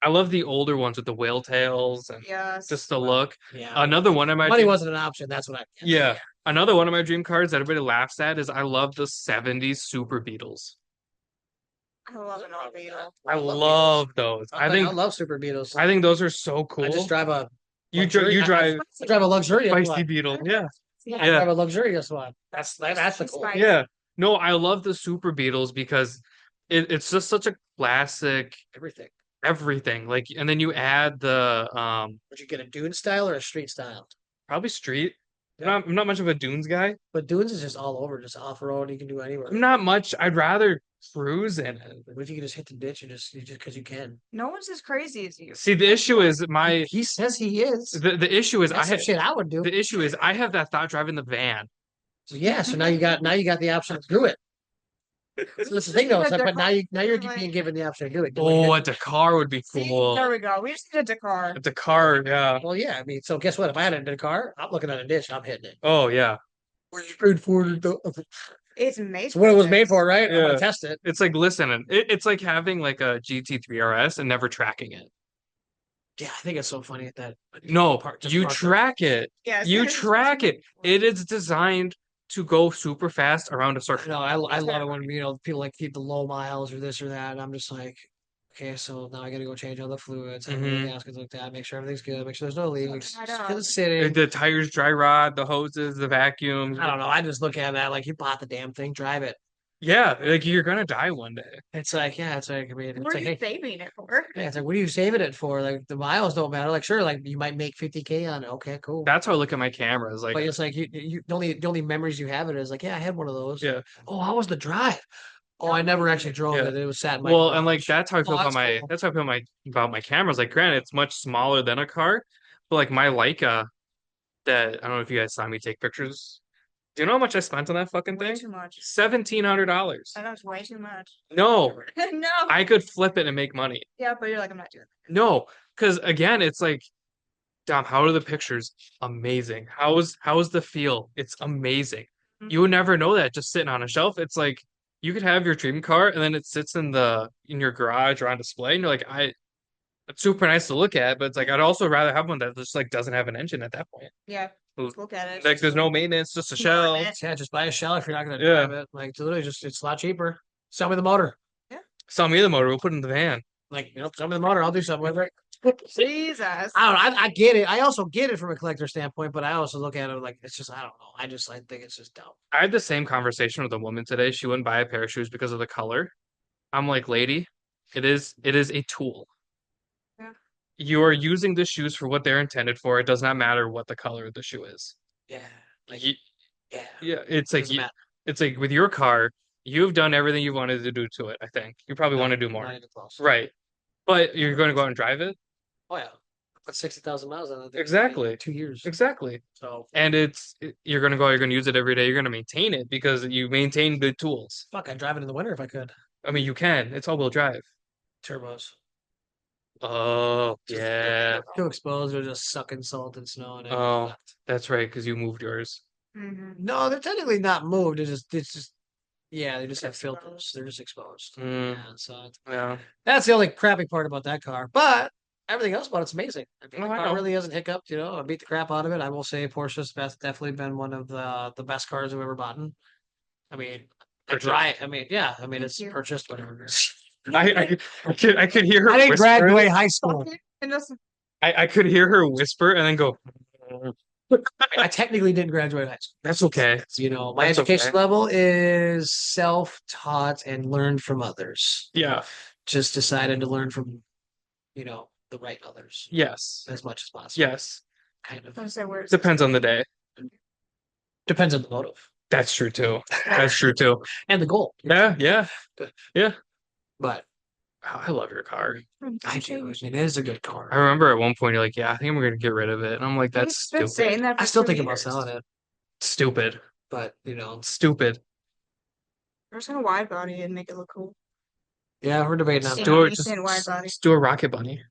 I love the older ones with the whale tails and Yes. just the look. yeah, Another one of my money dream- wasn't an option. That's what I. yeah. Another one of my dream cars that everybody laughs at is I love the 70s Super Beetles. I love an old Beetle. I love those. I I love Super Beetles. think those are so cool. I just drive a you luxury- drive I drive a luxurious Feisty one. Beetle. Yeah. Yeah, I Yeah. drive a luxurious one. That's the cool. Spicy. Yeah. No, I love the Super Beetles because it's just such a classic Everything. everything. Like and then you add the Would you get a dune style or a street style? probably street. I'm not much of a dunes guy. But dunes is just all over, just off road. You can do anywhere. I'm not much. I'd rather cruise in it. What if you can just hit the ditch and just because you can? No one's as crazy as you. See, the issue is my He says he is. the issue is I That's some have shit I would do. the issue is I have that thought driving the van. So yeah, so now you got the option to do it. So that's the thing though, it's like, but now you're being given the option to do it. Oh, a Dakar would be See, cool. there we go. We just did a Dakar. A Dakar, yeah. Well, yeah, I mean, so guess what? If I had a car, I'm looking at a ditch, I'm hitting it. Oh yeah. Where's your food for it? It's made. It's what it was for made this. for, right? I'm Yeah. gonna test it. It's like listen, it's like having like a GT3 RS and never tracking it. Yeah, I think it's so funny at that. No, Just you park it. track it. Yes, You it is. track it. It is designed to go super fast around a circle. No, I love it when people like keep the low miles or this or that. And I'm just like, okay, so now I gotta go change all the fluids, have Mhm. the gaskets looked at, make sure everything's good, make sure there's no leaks, tied just up. 'cause it's sitting. The tires, dry rot, the hoses, the vacuum. I don't know. I just look at that like you bought the damn thing, drive it. Yeah, like you're gonna die one day. It's like, yeah, it's like, I mean, What it's are like, you hey, saving it for? yeah, it's like, what are you saving it for? Like the miles don't matter. Like, sure, like you might make 50K on it. Okay, cool. That's how I look at my cameras. Like, But it's like you the only memories you have it is like, yeah, I had one of those. yeah, Oh, how was the drive? Oh, I never actually drove yeah. it. It was sat in my Well, and like garage. that's how I feel Oh, about that's my cool. that's how I feel about my cameras. Like, granted, it's much smaller than a car, but like my Leica that I don't know if you guys saw me take pictures. Do you know how much I spent on that fucking Way thing? too much. $1,700. I know it's way too much. No, No. I could flip it and make money. Yeah, but you're like, I'm not doing No, because again, it's like, Dom, how are the pictures? Amazing. How's the feel? It's amazing. that. You would never know that just sitting on a shelf. It's like you could have your dream car and then it sits in your garage or on display, and you're like, it's super nice to look at, but it's like I'd also rather have one that just like doesn't have an engine at that point. Yeah, L- look at it. Like there's no maintenance, just a Ignore shell. it. Yeah, just buy a shell if you're not gonna Yeah. drive it. Like it's literally just it's a lot cheaper. Sell me the motor. Sell me the motor, we'll put it in the van. Like, sell me the motor. I'll do something with it. Jesus. I don't know. I get it. I also get it from a collector standpoint, but I also look at it like it's just I don't know. I think it's just dumb. I had the same conversation with a woman today. She wouldn't buy a pair of shoes because of the color. I'm like, lady, it is a tool. Yeah. You are using the shoes for what they're intended for. It does not matter what the color of the shoe is. Yeah. Like Ye- yeah. Yeah, it's like Doesn't matter. it's like with your car, you've done everything you wanted to do to it, I think. You probably want to do more. Not even close. Right. But you're going to go out and drive it? Oh yeah. Put 60,000 miles on it. Exactly. 2 years. Exactly. So And you're going to use it every day. You're going to maintain it because you maintain good tools. fuck, I'd drive it in the winter if I could. I mean, you can. It's all-wheel drive. Turbos. Oh, yeah. Too exposed or just sucking salt and snow and Oh, that's right, because you moved yours. Mhm. no, they're technically not moved. It's just yeah, they just have filters. They're just exposed. Mm. Yeah, so Yeah. that's the only crappy part about that car. But everything else about it's amazing. I mean, Oh, the I car know. really hasn't hiccuped. I beat the crap out of it. I will say Porsche's definitely been one of the best cars I've ever bought. I mean, Purchased. I mean, yeah. I mean, Thank it's you. purchased, whatever it is. I could hear her I didn't whisper. graduate high school. And just I could hear her whisper and then go, I technically didn't graduate high school. that's okay. My That's education okay. level is self-taught and learned from others. Yeah. Just decided to learn from, the right others Yes. as much as possible. Yes. Kind of. I say where's Depends on the day. Depends on the motive That's true too. That's true too. and the goal. Yeah, yeah. Yeah. But Oh, I love your car. I do. It is a good I car. remember at one point you're like, yeah, I think we're gonna get rid of it. And I'm like, that's He's been saying stupid. that for I still 2 think about years. selling it, Stupid. but Stupid. We're just gonna wide body and make it look cool. yeah, we're debating on Yeah. that. Do it. Decent wide body. Just do a rocket bunny.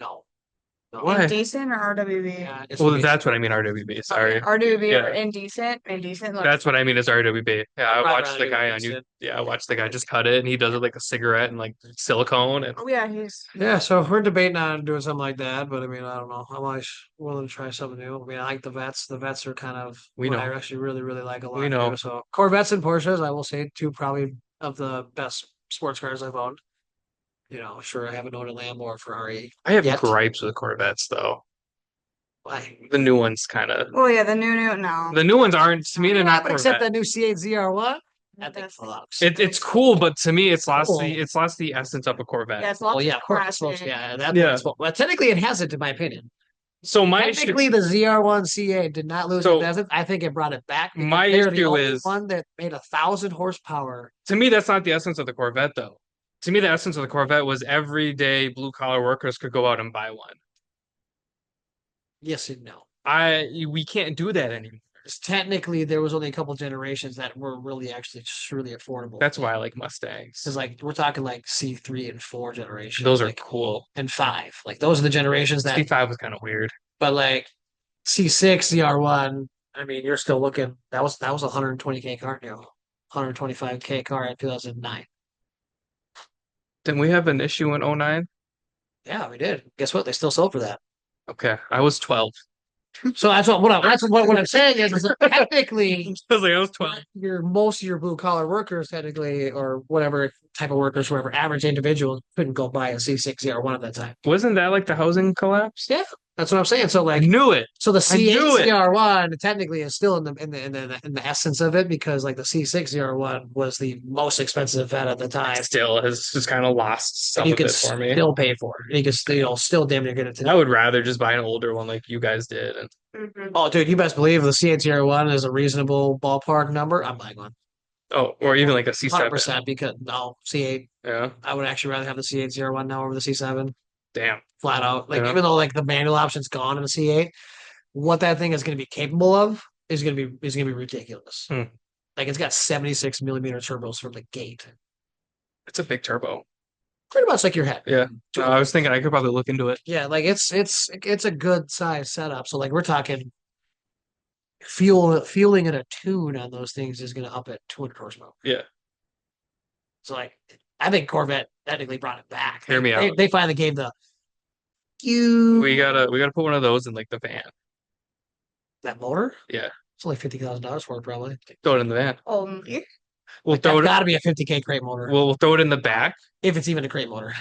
No. Why? Indecent or RWB? Yeah, it's Well, amazing. that's what I mean, RWB. Sorry. RWB or Yeah. indecent. Indecent looks That's what I mean is RWB. Yeah, I I'd watched rather the do guy on you. decent. Yeah, I watched the guy just cut it and he does it like a cigarette and like silicone and Oh yeah, he's Yeah, so we're debating on doing something like that, but I mean, I don't know. I'm always willing to try something new. I mean, I like the vets. The vets are kind of We what know. I actually really, really like a lot. We know. Too. So Corvettes and Porsches, I will say, two probably of the best sports cars I've owned. Sure, I haven't owned a Lambo or Ferrari. I have Yet. gripes with Corvettes though. Why? The new ones kind of. oh yeah, the new no. The new ones aren't to me. They're not But except Corvette. that new C8 ZR1, that thing That's- fucks. It's cool, but to me, it's lost Cool. the essence of a Corvette. Yeah, it's lots Well, yeah, of of course, it's supposed plastic. yeah, that, Yeah. that's what. Well, technically, it has it, in my opinion. So my issue, Technically, the ZR1 C8 did not lose So, its essence. I think it brought it back. because my they're the issue only is- one that made 1,000 horsepower. to me, that's not the essence of the Corvette, though. To me, the essence of the Corvette was everyday blue collar workers could go out and buy one. Yes and no. We can't do that anymore. Because technically, there was only a couple generations that were really actually truly affordable. That's why I like Mustangs. because like we're talking like C3 and 4 generations. Those are like, cool. and 5. Like those are the generations that. C5 was kind of weird. But like C6, ZR1. I mean, you're still looking. That was a 120K car now. 125K car in 2009. Didn't we have an issue in 09? Yeah, we did. Guess what? They still sold for that. Okay, I was 12. So that's what I'm saying is technically I was like, I was 12. most of your blue collar workers technically, or whatever type of workers, whatever average individual couldn't go buy a C601 at that time. Wasn't that like the housing collapse? Yeah, that's what I'm saying. So I like, knew it. so the I knew it. C8CR1 technically is still in the essence of it, because like the C6CR1 was the most expensive vet at the time. Still has just kind of lost some And you of can it for me. still pay for it. And you can still damn near get it I today. would rather just buy an older one like you guys did. And Mhm. Oh, dude, you best believe the C8CR1 is a reasonable ballpark number. I'm buying one. or even like a C7. 100%, because no, C8. Yeah. I would actually rather have the C801 now over the C7. Damn. Flat out. Like, Yeah. even though like the manual option's gone in the C8, what that thing is going to be capable of is gonna be ridiculous. Hmm. Like, it's got 76 millimeter turbos from the gate. It's a big turbo. Pretty much like your head. Yeah. No, I was thinking I could probably look into it. Yeah, like it's a good size setup. So like we're talking fueling in a tune on those things is going to up it 200 horsepower. Yeah. So like, I think Corvette technically brought it back. Hear me out. They finally gave the We gotta put one of those in like the van. that motor. Yeah. It's only $50,000 for it, probably. Throw it in the van. Only. We'll Like, throw that's it. got to be a 50K crate motor, We'll throw it in the back. if it's even a crate motor.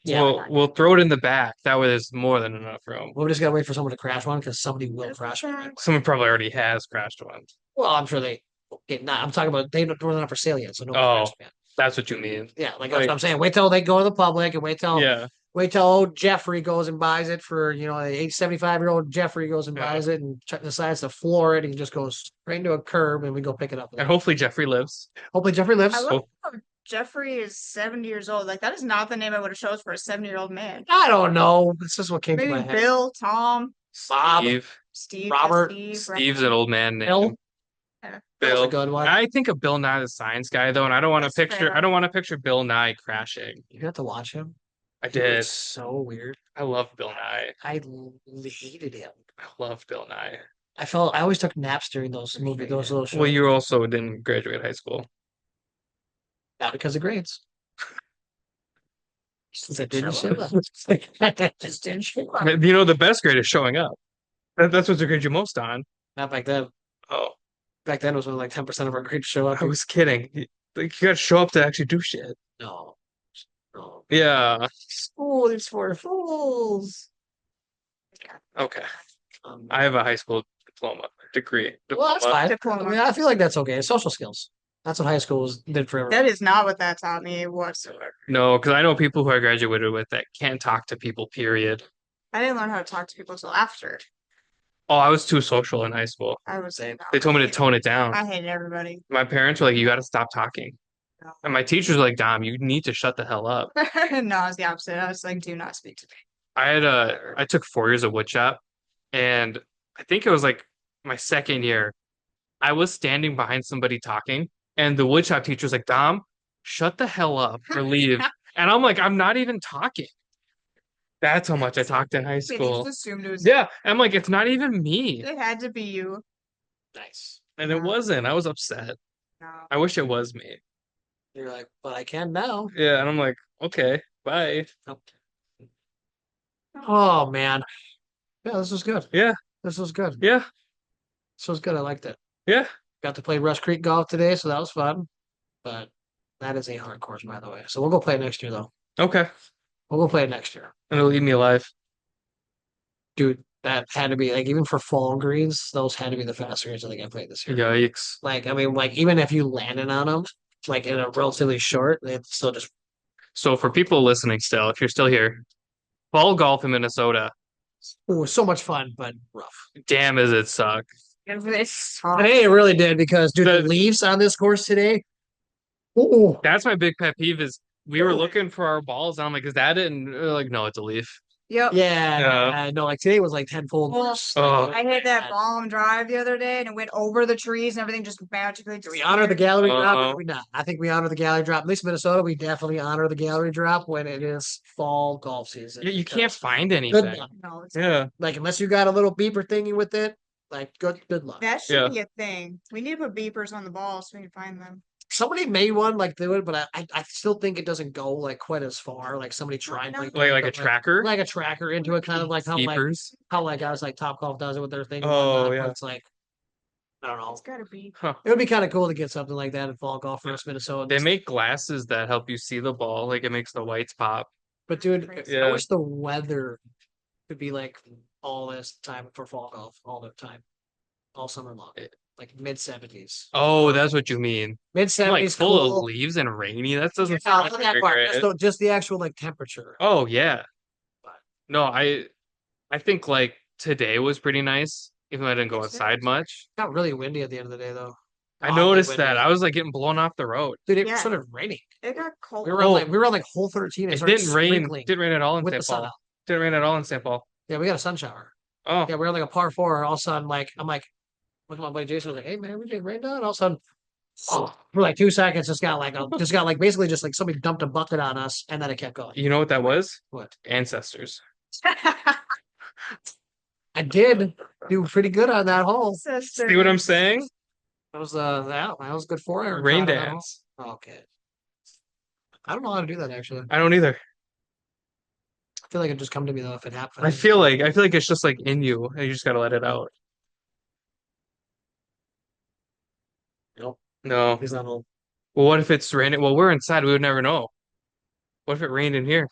Yeah, We'll throw it in the back. That way there's more than enough room. we just gotta wait for someone to crash one, because somebody will crash one. Someone probably already has crashed one. Well, I'm sure they. Okay, not. I'm talking about they're not for sale yet, so no. Oh. Crash yet. That's what you mean. Yeah, like Like- I'm saying. Wait till they go to the public, and wait till Yeah. old Jeffrey goes and buys it for, a 75-year-old Jeffrey goes and Yeah. buys it and decides to floor it, and he just goes straight into a curb, and we go pick it up. And hopefully Jeffrey lives. Hopefully Jeffrey lives. I love how Jeffrey is 70 years old. Like, that is not the name I would have chose for a 70-year-old man. I don't know. It's just what came to Maybe my head. Bill, Tom, Bob, Steve, Robert, Steve's an old man name. Bill. Bill's Bill. a good one. I think of Bill Nye the Science Guy though, and I don't want to That's picture. fair. I don't want to picture Bill Nye crashing. You have to watch him. I He was did. so weird. I love Bill Nye. I hated him. I love Bill Nye. I always took naps during those movies, those little shows. Well, you also didn't graduate high school. Not because of grades. Since I didn't show up. Just didn't show up. You know, the best grade is showing up. That's what they grade you most on. Not back then. Oh, Back then it was when like 10% of our grades show up. I was kidding. Like, you got to show up to actually do shit. No. No. Yeah. School is for fools. Okay. I have a high school degree. Well, that's Diploma. fine. Diploma. I mean, I feel like that's okay. Social skills. That's what high school did for everyone. That is not what that taught me whatsoever. No, because I know people who I graduated with that can't talk to people, period. I didn't learn how to talk to people until after. Oh, I was too social in high school. I was saying They told me to tone it down. I hated everybody. My parents were like, you got to stop talking. No. And my teachers were like, Dom, you need to shut the hell up. No, I was the opposite. I was like, do not speak to me. I took 4 years of wood shop, and I think it was like my second year. I was standing behind somebody talking, and the wood shop teacher was like, Dom, shut the hell up or leave. And I'm like, I'm not even talking. That's how much I talked in high They school. just assumed it was Yeah, I'm like, it's not even me. It had to be you. Nice. And it wasn't. I was upset. No. I wish it was me. You're like, but I can now. Yeah, and I'm like, okay, bye. Oh man. Yeah, this was good. Yeah. This was good. Yeah, This was good. I liked it. yeah. Got to play Rush Creek golf today, so that was fun. But that is a hard course, by the way. So we'll go play it next year, though. Okay. We'll go play it next year. And it'll leave me alive. Dude, that had to be like, even for fall greens, those had to be the fastest greens I think I played this year. Yikes. Like, I mean, like, even if you landed on them, like in a relatively short, it's still just So for people listening still, if you're still here, fall golf in Minnesota, so much fun, but rough. damn is it suck. It's Hey, it really did, because dude, the The- leaves on this course today. Oh, That's my big pet peeve is we were looking for our balls, and I'm like, is that it? And they're like, no, it's a leaf. Yep. yeah, no, like today was like tenfold worse. Oh. I hit that bomb drive the other day and it went over the trees and everything just magically Do we honor the gallery drop? Or Uh-oh. do we not? I think we honor the gallery drop. At least Minnesota, we definitely honor the gallery drop when it is fall golf season. You can't because find Good anything. luck. No, it's Yeah. Like, unless you got a little beeper thingy with it, like good luck. that should Yeah. be a thing. We need to put beepers on the balls so we can find them. Somebody made one like they would, but I still think it doesn't go like quite as far. Like somebody tried like that, Like a but, tracker? like a tracker into it, kind of like Beepers? how like guys like Topgolf does it with their thing and Oh, whatnot. yeah. But it's like I don't know. It's gotta be. Huh. It would be kind of cool to get something like that in fall golf for us Minnesotans. They make glasses that help you see the ball. Like it makes the whites pop. But dude, I Yeah. wish the weather could be like all this time for fall golf, all the time, all summer long, like mid 70s. Oh, that's what you mean. Mid Like seventies, full cool. of leaves and rainy. That doesn't Yeah, sound not that very part. great. Just the actual like temperature. Oh yeah. But No, I think like today was pretty nice, even though I didn't go It's outside much. got really windy at the end of the day, though. I Oddly noticed that. windy. I was like getting blown off the road. Dude, it Yeah. started raining. It got cold. We were Oh. on like hole 13. It started didn't rain. sprinkling Didn't rain at all in with St. the sun Paul. out. Didn't rain at all in St. Paul. Yeah, we got a sun shower. Oh, Yeah, we were on like a par 4, and all of a sudden, like I'm like, look at my buddy Jason. I was like, hey man, we getting rained on. And all of a sudden, for like 2 seconds, just got like basically just like somebody dumped a bucket on us, and then it kept going. you know what that was? What? Ancestors. I did do pretty good on that hole. See what I'm saying? That was that was good for it. Rain dance. Okay. I don't know how to do that actually. I don't either. I feel like it just come to me though if it happened. I feel like it's just like in you, and you just gotta let it out. Nope. No. He's not old. Well, what if it's raining? Well, we're inside. We would never know. What if it rained in here?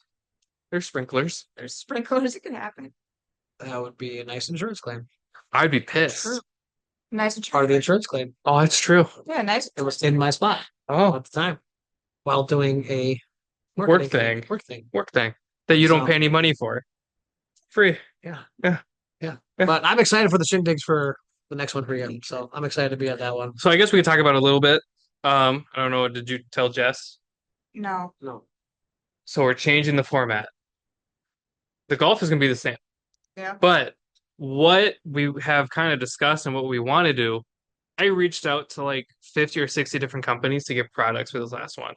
There's sprinklers. There's sprinklers. It could happen. That would be a nice insurance claim. I'd be pissed. True. Nice and Part of the true. insurance claim. Oh, that's true. Yeah, nice. It was in my spot Oh, at the time while doing a Work marketing thing. Work thing. work thing that you don't So- pay any money for. Free. Yeah. Yeah. Yeah. Yeah. But I'm excited for the shindigs for the next one for you. So I'm excited to be at that one. So I guess we could talk about it a little bit. I don't know. Did you tell Jess? No. No. So we're changing the format. The golf is going to be the same. Yeah. But what we have kind of discussed and what we want to do, I reached out to like 50 or 60 different companies to get products for this last one.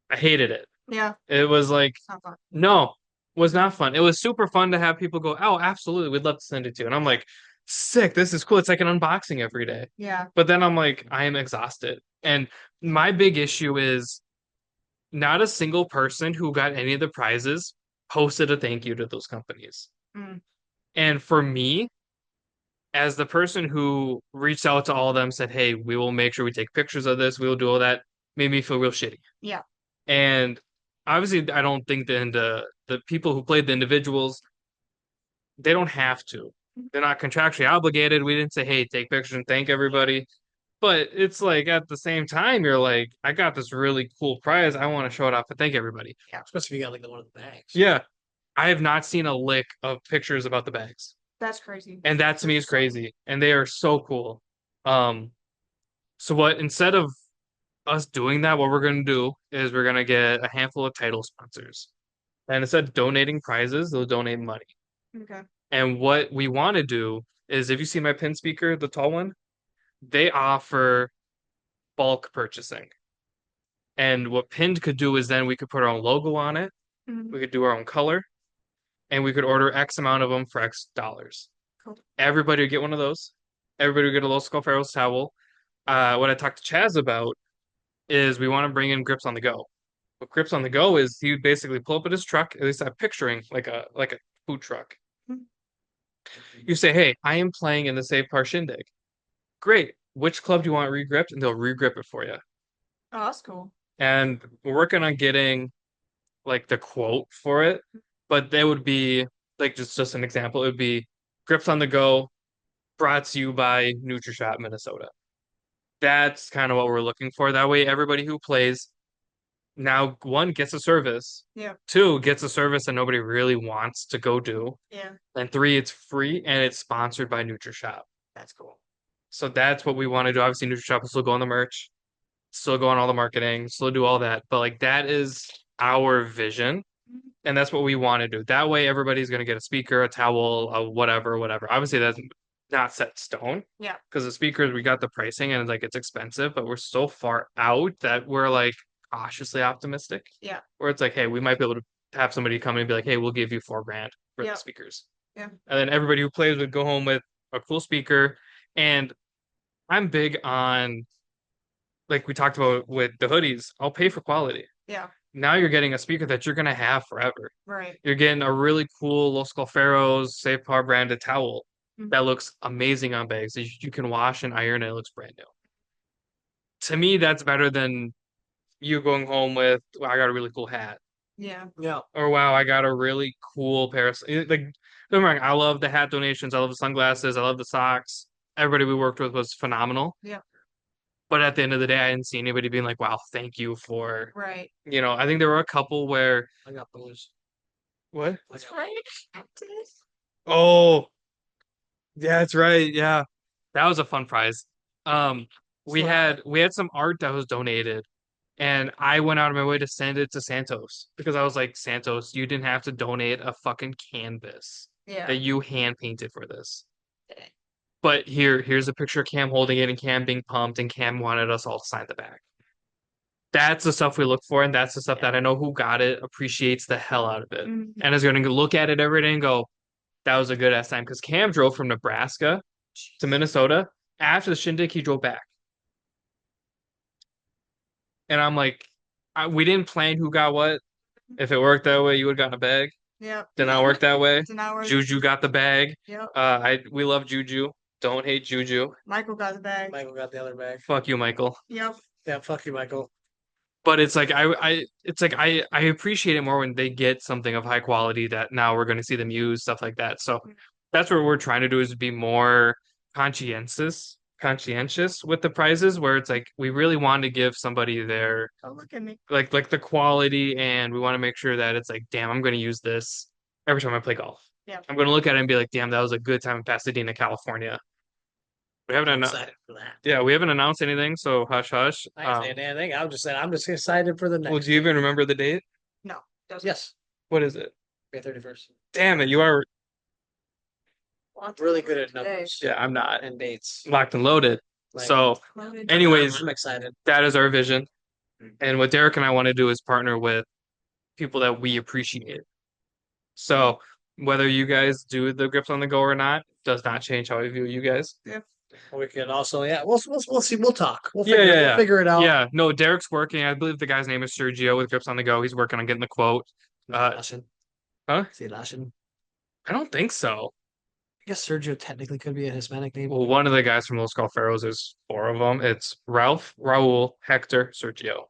I hated it. Yeah. It was like, It's not fun. no, was not fun. It was super fun to have people go, oh, absolutely, we'd love to send it to you. And I'm like, sick, this is cool. It's like an unboxing every day. Yeah. But then I'm like, I am exhausted. And my big issue is not a single person who got any of the prizes posted a thank you to those companies. Mm. And for me, as the person who reached out to all of them, said, hey, we will make sure we take pictures of this, we will do all that, made me feel real shitty. Yeah. And obviously, I don't think the people who played the individuals, they don't have to. They're not contractually obligated. We didn't say, hey, take pictures and thank everybody. But it's like at the same time, you're like, I got this really cool prize. I want to show it off and thank everybody. Especially if you got like the one of the bags. Yeah. I have not seen a lick of pictures about the bags. That's crazy. And that to me is crazy. And they are so cool. So what instead of us doing that, what we're gonna do is we're gonna get a handful of title sponsors. And instead of donating prizes, they'll donate money. Okay. And what we want to do is if you see my pin speaker, the tall one, they offer bulk purchasing. And what Pinned could do is then we could put our own logo on it, Mhm. we could do our own color, and we could order X amount of them for X dollars. Cool. Everybody would get one of those. Everybody would get a Los Falferos towel. What I talked to Chazz about is we want to bring in Grips on the Go. What Grips on the Go is he would basically pull up at his truck, at least I'm picturing like a food truck. Mhm. You say, hey, I am playing in the Save Par Shindig. Great. Which club do you want re-gripped? And they'll re-grip it for you. Oh, that's cool. And we're working on getting like the quote for it, but they would be like just an example. It would be Grips on the Go, brought to you by Nutrishop Minnesota. That's kind of what we're looking for. That way, everybody who plays now, one, gets a service. Yeah. Two, gets a service that nobody really wants to go do. Yeah. And three, it's free and it's sponsored by Nutrishop. That's cool. So that's what we want to do. Obviously, Nutrishop will still go on the merch, still go on all the marketing, still do all that. But like that is our vision. And that's what we want to do. That way, everybody's going to get a speaker, a towel, a whatever, whatever. Obviously, that's not set in stone. Yeah. Because the speakers, we got the pricing and like it's expensive, but we're so far out that we're like cautiously optimistic. Yeah. Where it's like, hey, we might be able to have somebody come in and be like, hey, we'll give you $4,000 for Yeah. the speakers. Yeah. And then everybody who plays would go home with a cool speaker. And I'm big on like we talked about with the hoodies, I'll pay for quality. Yeah, Now you're getting a speaker that you're gonna have forever. right. You're getting a really cool Los Golferos Safe Power branded towel Mhm. that looks amazing on bags. You can wash and iron and it looks brand new. To me, that's better than you going home with, "Wow, I got a really cool hat," Yeah. Yeah. or "Wow, I got a really cool pair of like." Don't get me wrong, I love the hat donations. I love the sunglasses. I love the socks. Everybody we worked with was phenomenal. Yeah. But at the end of the day, I didn't see anybody being like, "Wow, thank you for," Right. I think there were a couple where, I got booze. what? I That's got- right. Oh, yeah, that's right. Yeah. That was a fun prize. Um, we So, had some art that was donated, and I went out of my way to send it to Santos because I was like, Santos, you didn't have to donate a fucking canvas Yeah. that you hand painted for this. But here's a picture of Cam holding it and Cam being pumped, and Cam wanted us all to sign the back. That's the stuff we look for, and that's the stuff that I know who got it appreciates the hell out of it, Mhm. and is going to look at it every day and go, that was a good ass time. Because Cam drove from Nebraska to Minnesota. After the shindig, he drove back. And I'm like, we didn't plan who got what. If it worked that way, you would have gotten a bag. Yep. Did not work that way. Did not work. Juju got the bag. Yep. We love Juju. Don't hate Juju. Michael got the bag. Michael got the other bag. Fuck you, Michael. Yep. Yeah, fuck you, Michael. But it's like I appreciate it more when they get something of high quality that now we're going to see them use, stuff like that. So that's what we're trying to do, is be more conscientious with the prizes, where it's like we really want to give somebody their Oh, look at me. like the quality, and we want to make sure that it's like, damn, I'm going to use this every time I play golf. Yeah. I'm going to look at it and be like, damn, that was a good time in Pasadena, California. We haven't I'm announced, excited for that. yeah, we haven't announced anything, so hush hush. I ain't saying anything. I'm just saying I'm just excited for the next. Well, do you even remember the date? No. Doesn't. Yes, What is it? May 31st. Damn it, you are. Want to Really look good at today. numbers Yeah, I'm not and dates. locked and loaded. Like, So, Loaded. anyways, I'm excited. that is our vision. And what Derek and I want to do is partner with people that we appreciate. So, whether you guys do the grips on the go or not does not change how I view you guys. We can also, yeah, we'll see. We'll talk. We'll Yeah, figure, yeah, we'll yeah. figure it out. Yeah, no, Derek's working. I believe the guy's name is Sergio with grips on the go. He's working on getting the quote. Lashin. Huh? See Lashin. I don't think so. I guess Sergio technically could be a Hispanic name. Well, one of the guys from Los Golferos, there's four of them. It's Ralph, Raul, Hector, Sergio.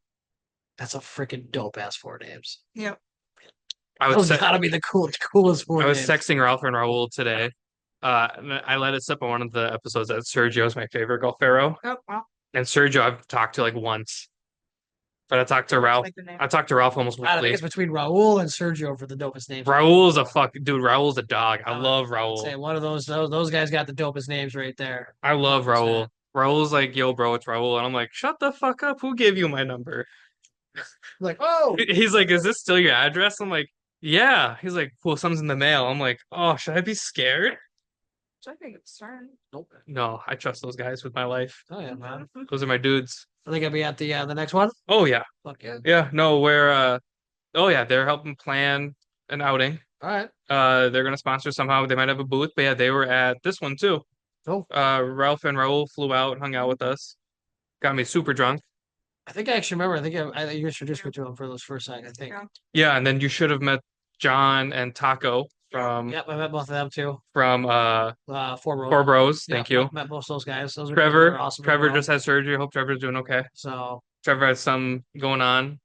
That's a freaking dope ass four names. Yep. I was Those se- gotta be the coolest four I was names. texting Ralph and Raul today. And I let it slip on one of the episodes that Sergio's my favorite Golfero. Oh, well. And Sergio I've talked to like once. But I talked to Ralph. Like the name. I talked to Ralph almost I think weekly. it's between Raul and Sergio for the dopest names. Raul's a dude. Raul's a dog. I I would- love I would say Raul. one of those guys got the dopest names right there. I love 100%. Raul. Raul's like, yo, bro, it's Raul. And I'm like, shut the fuck up. Who gave you my number? Like, oh, He's like, is this still your address? I'm like, yeah. He's like, well, something's in the mail. I'm like, oh, should I be scared? So I think it's starting. nope. No, I trust those guys with my life. Oh yeah, man. Those are my dudes. I think I'll be at the next one. Oh yeah. Fuck yeah. Yeah, no, oh yeah, they're helping plan an outing. All right. They're gonna sponsor somehow. They might have a booth, but yeah, they were at this one too. Cool. Ralph and Raul flew out and hung out with us. Got me super drunk. I think I actually remember. I think you introduced me to him for those first night. I think. Yeah. Yeah, and then you should have met John and Taco from Yep, I met both of them too. from Four Bros. Four Bros. Yeah, Thank you. Met both of those guys. Those were Trevor. awesome. Trevor just had surgery. Hope Trevor's doing okay. So Trevor has some going on.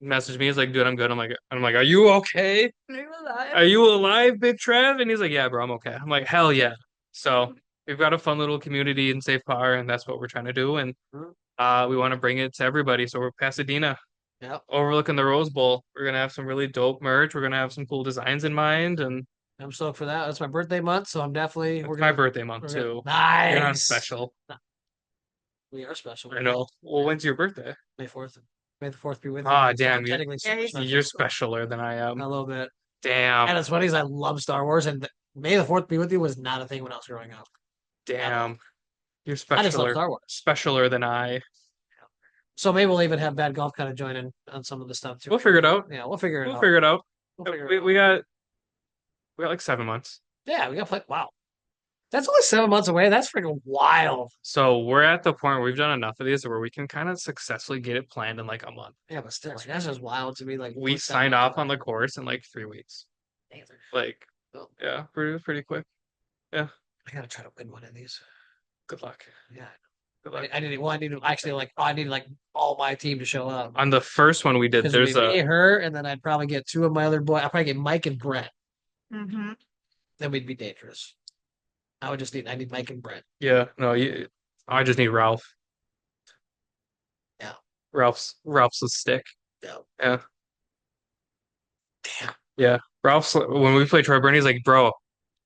Messaged me. He's like, dude, I'm good. I'm like, are you okay? Are you alive? Are you alive, Big Trev? And he's like, yeah, bro, I'm okay. I'm like, hell yeah. So we've got a fun little community in Safe Power, and that's what we're trying to do. And we want to bring it to everybody. So we're Pasadena, Yep. overlooking the Rose Bowl. We're gonna have some really dope merch. We're gonna have some cool designs in mind, and I'm stoked for that. That's my birthday month, so I'm definitely it's my birthday month we're too. Nice. You're not special. We are special. I know. Well, when's your birthday? May 4th. May the 4th be with you. Ah, So damn, I'm you- technically Yeah, he's- You're specialer than I am. a little bit. Damn. And it's funny is I love Star Wars, and May the 4th be with you was not a thing when I was growing up. Damn. You're I just love specialer. Star Wars. Specialer than I. So maybe we'll even have Bad Golf kind of join in on some of the stuff too. We'll figure it out. Yeah, we'll figure it We'll out. figure it out. We'll figure it We, out. we got like 7 months. Yeah, we got to play. Wow. That's only 7 months away. That's freaking wild. So we're at the point where we've done enough of these where we can kind of successfully get it planned in like a month. Yeah, but still, like, that's just wild to me. Like We we're signed 7 months off on away. the course in like 3 weeks. Damn. Like, Well, yeah, pretty quick. Yeah, I gotta try to win one of these. good luck. Yeah, Good luck. I need. Well, I need to actually like. I need like all my team to show up. On the first one we did, Because there's me, a her, and then I'd probably get two of my other boys. I'd probably get Mike and Brett. Mm-hmm. Then we'd be dangerous. I would just need. I need Mike and Brett. yeah, no, I just need Ralph. Yeah. Ralph's a stick. Yeah. Yeah. Damn. Yeah. Ralph's when we played Troy Burn, he's like, bro,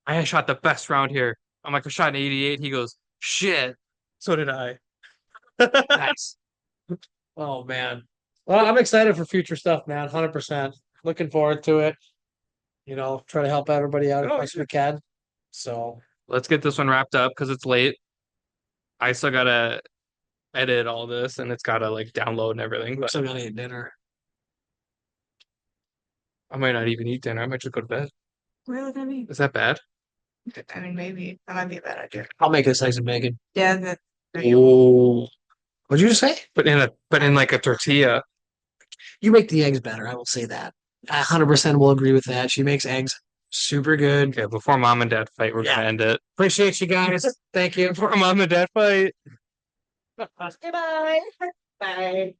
I shot the best round here. I'm like, I shot an 88. He goes, shit. So did I. Nice. Oh man. Well, I'm excited for future stuff, man. 100%. Looking forward to it. You know, try to help everybody out as Oh, much as we can. So Let's get this one wrapped up because it's late. I still gotta edit all this and it's gotta like download and everything. But still gonna eat dinner. I might not even eat dinner. I might just go to bed. Where would that be? Is that bad? I mean, maybe that might be a bad idea. I'll make this eggs and bacon. Yeah, that. Oh, What'd you just say? but in like a tortilla. You make the eggs better. I will say that. I 100% will agree with that. She makes eggs super good. Okay, before mom and dad fight, we're Yeah. gonna end it. Appreciate you guys. Thank you. Before mom and dad fight. Goodbye. Bye.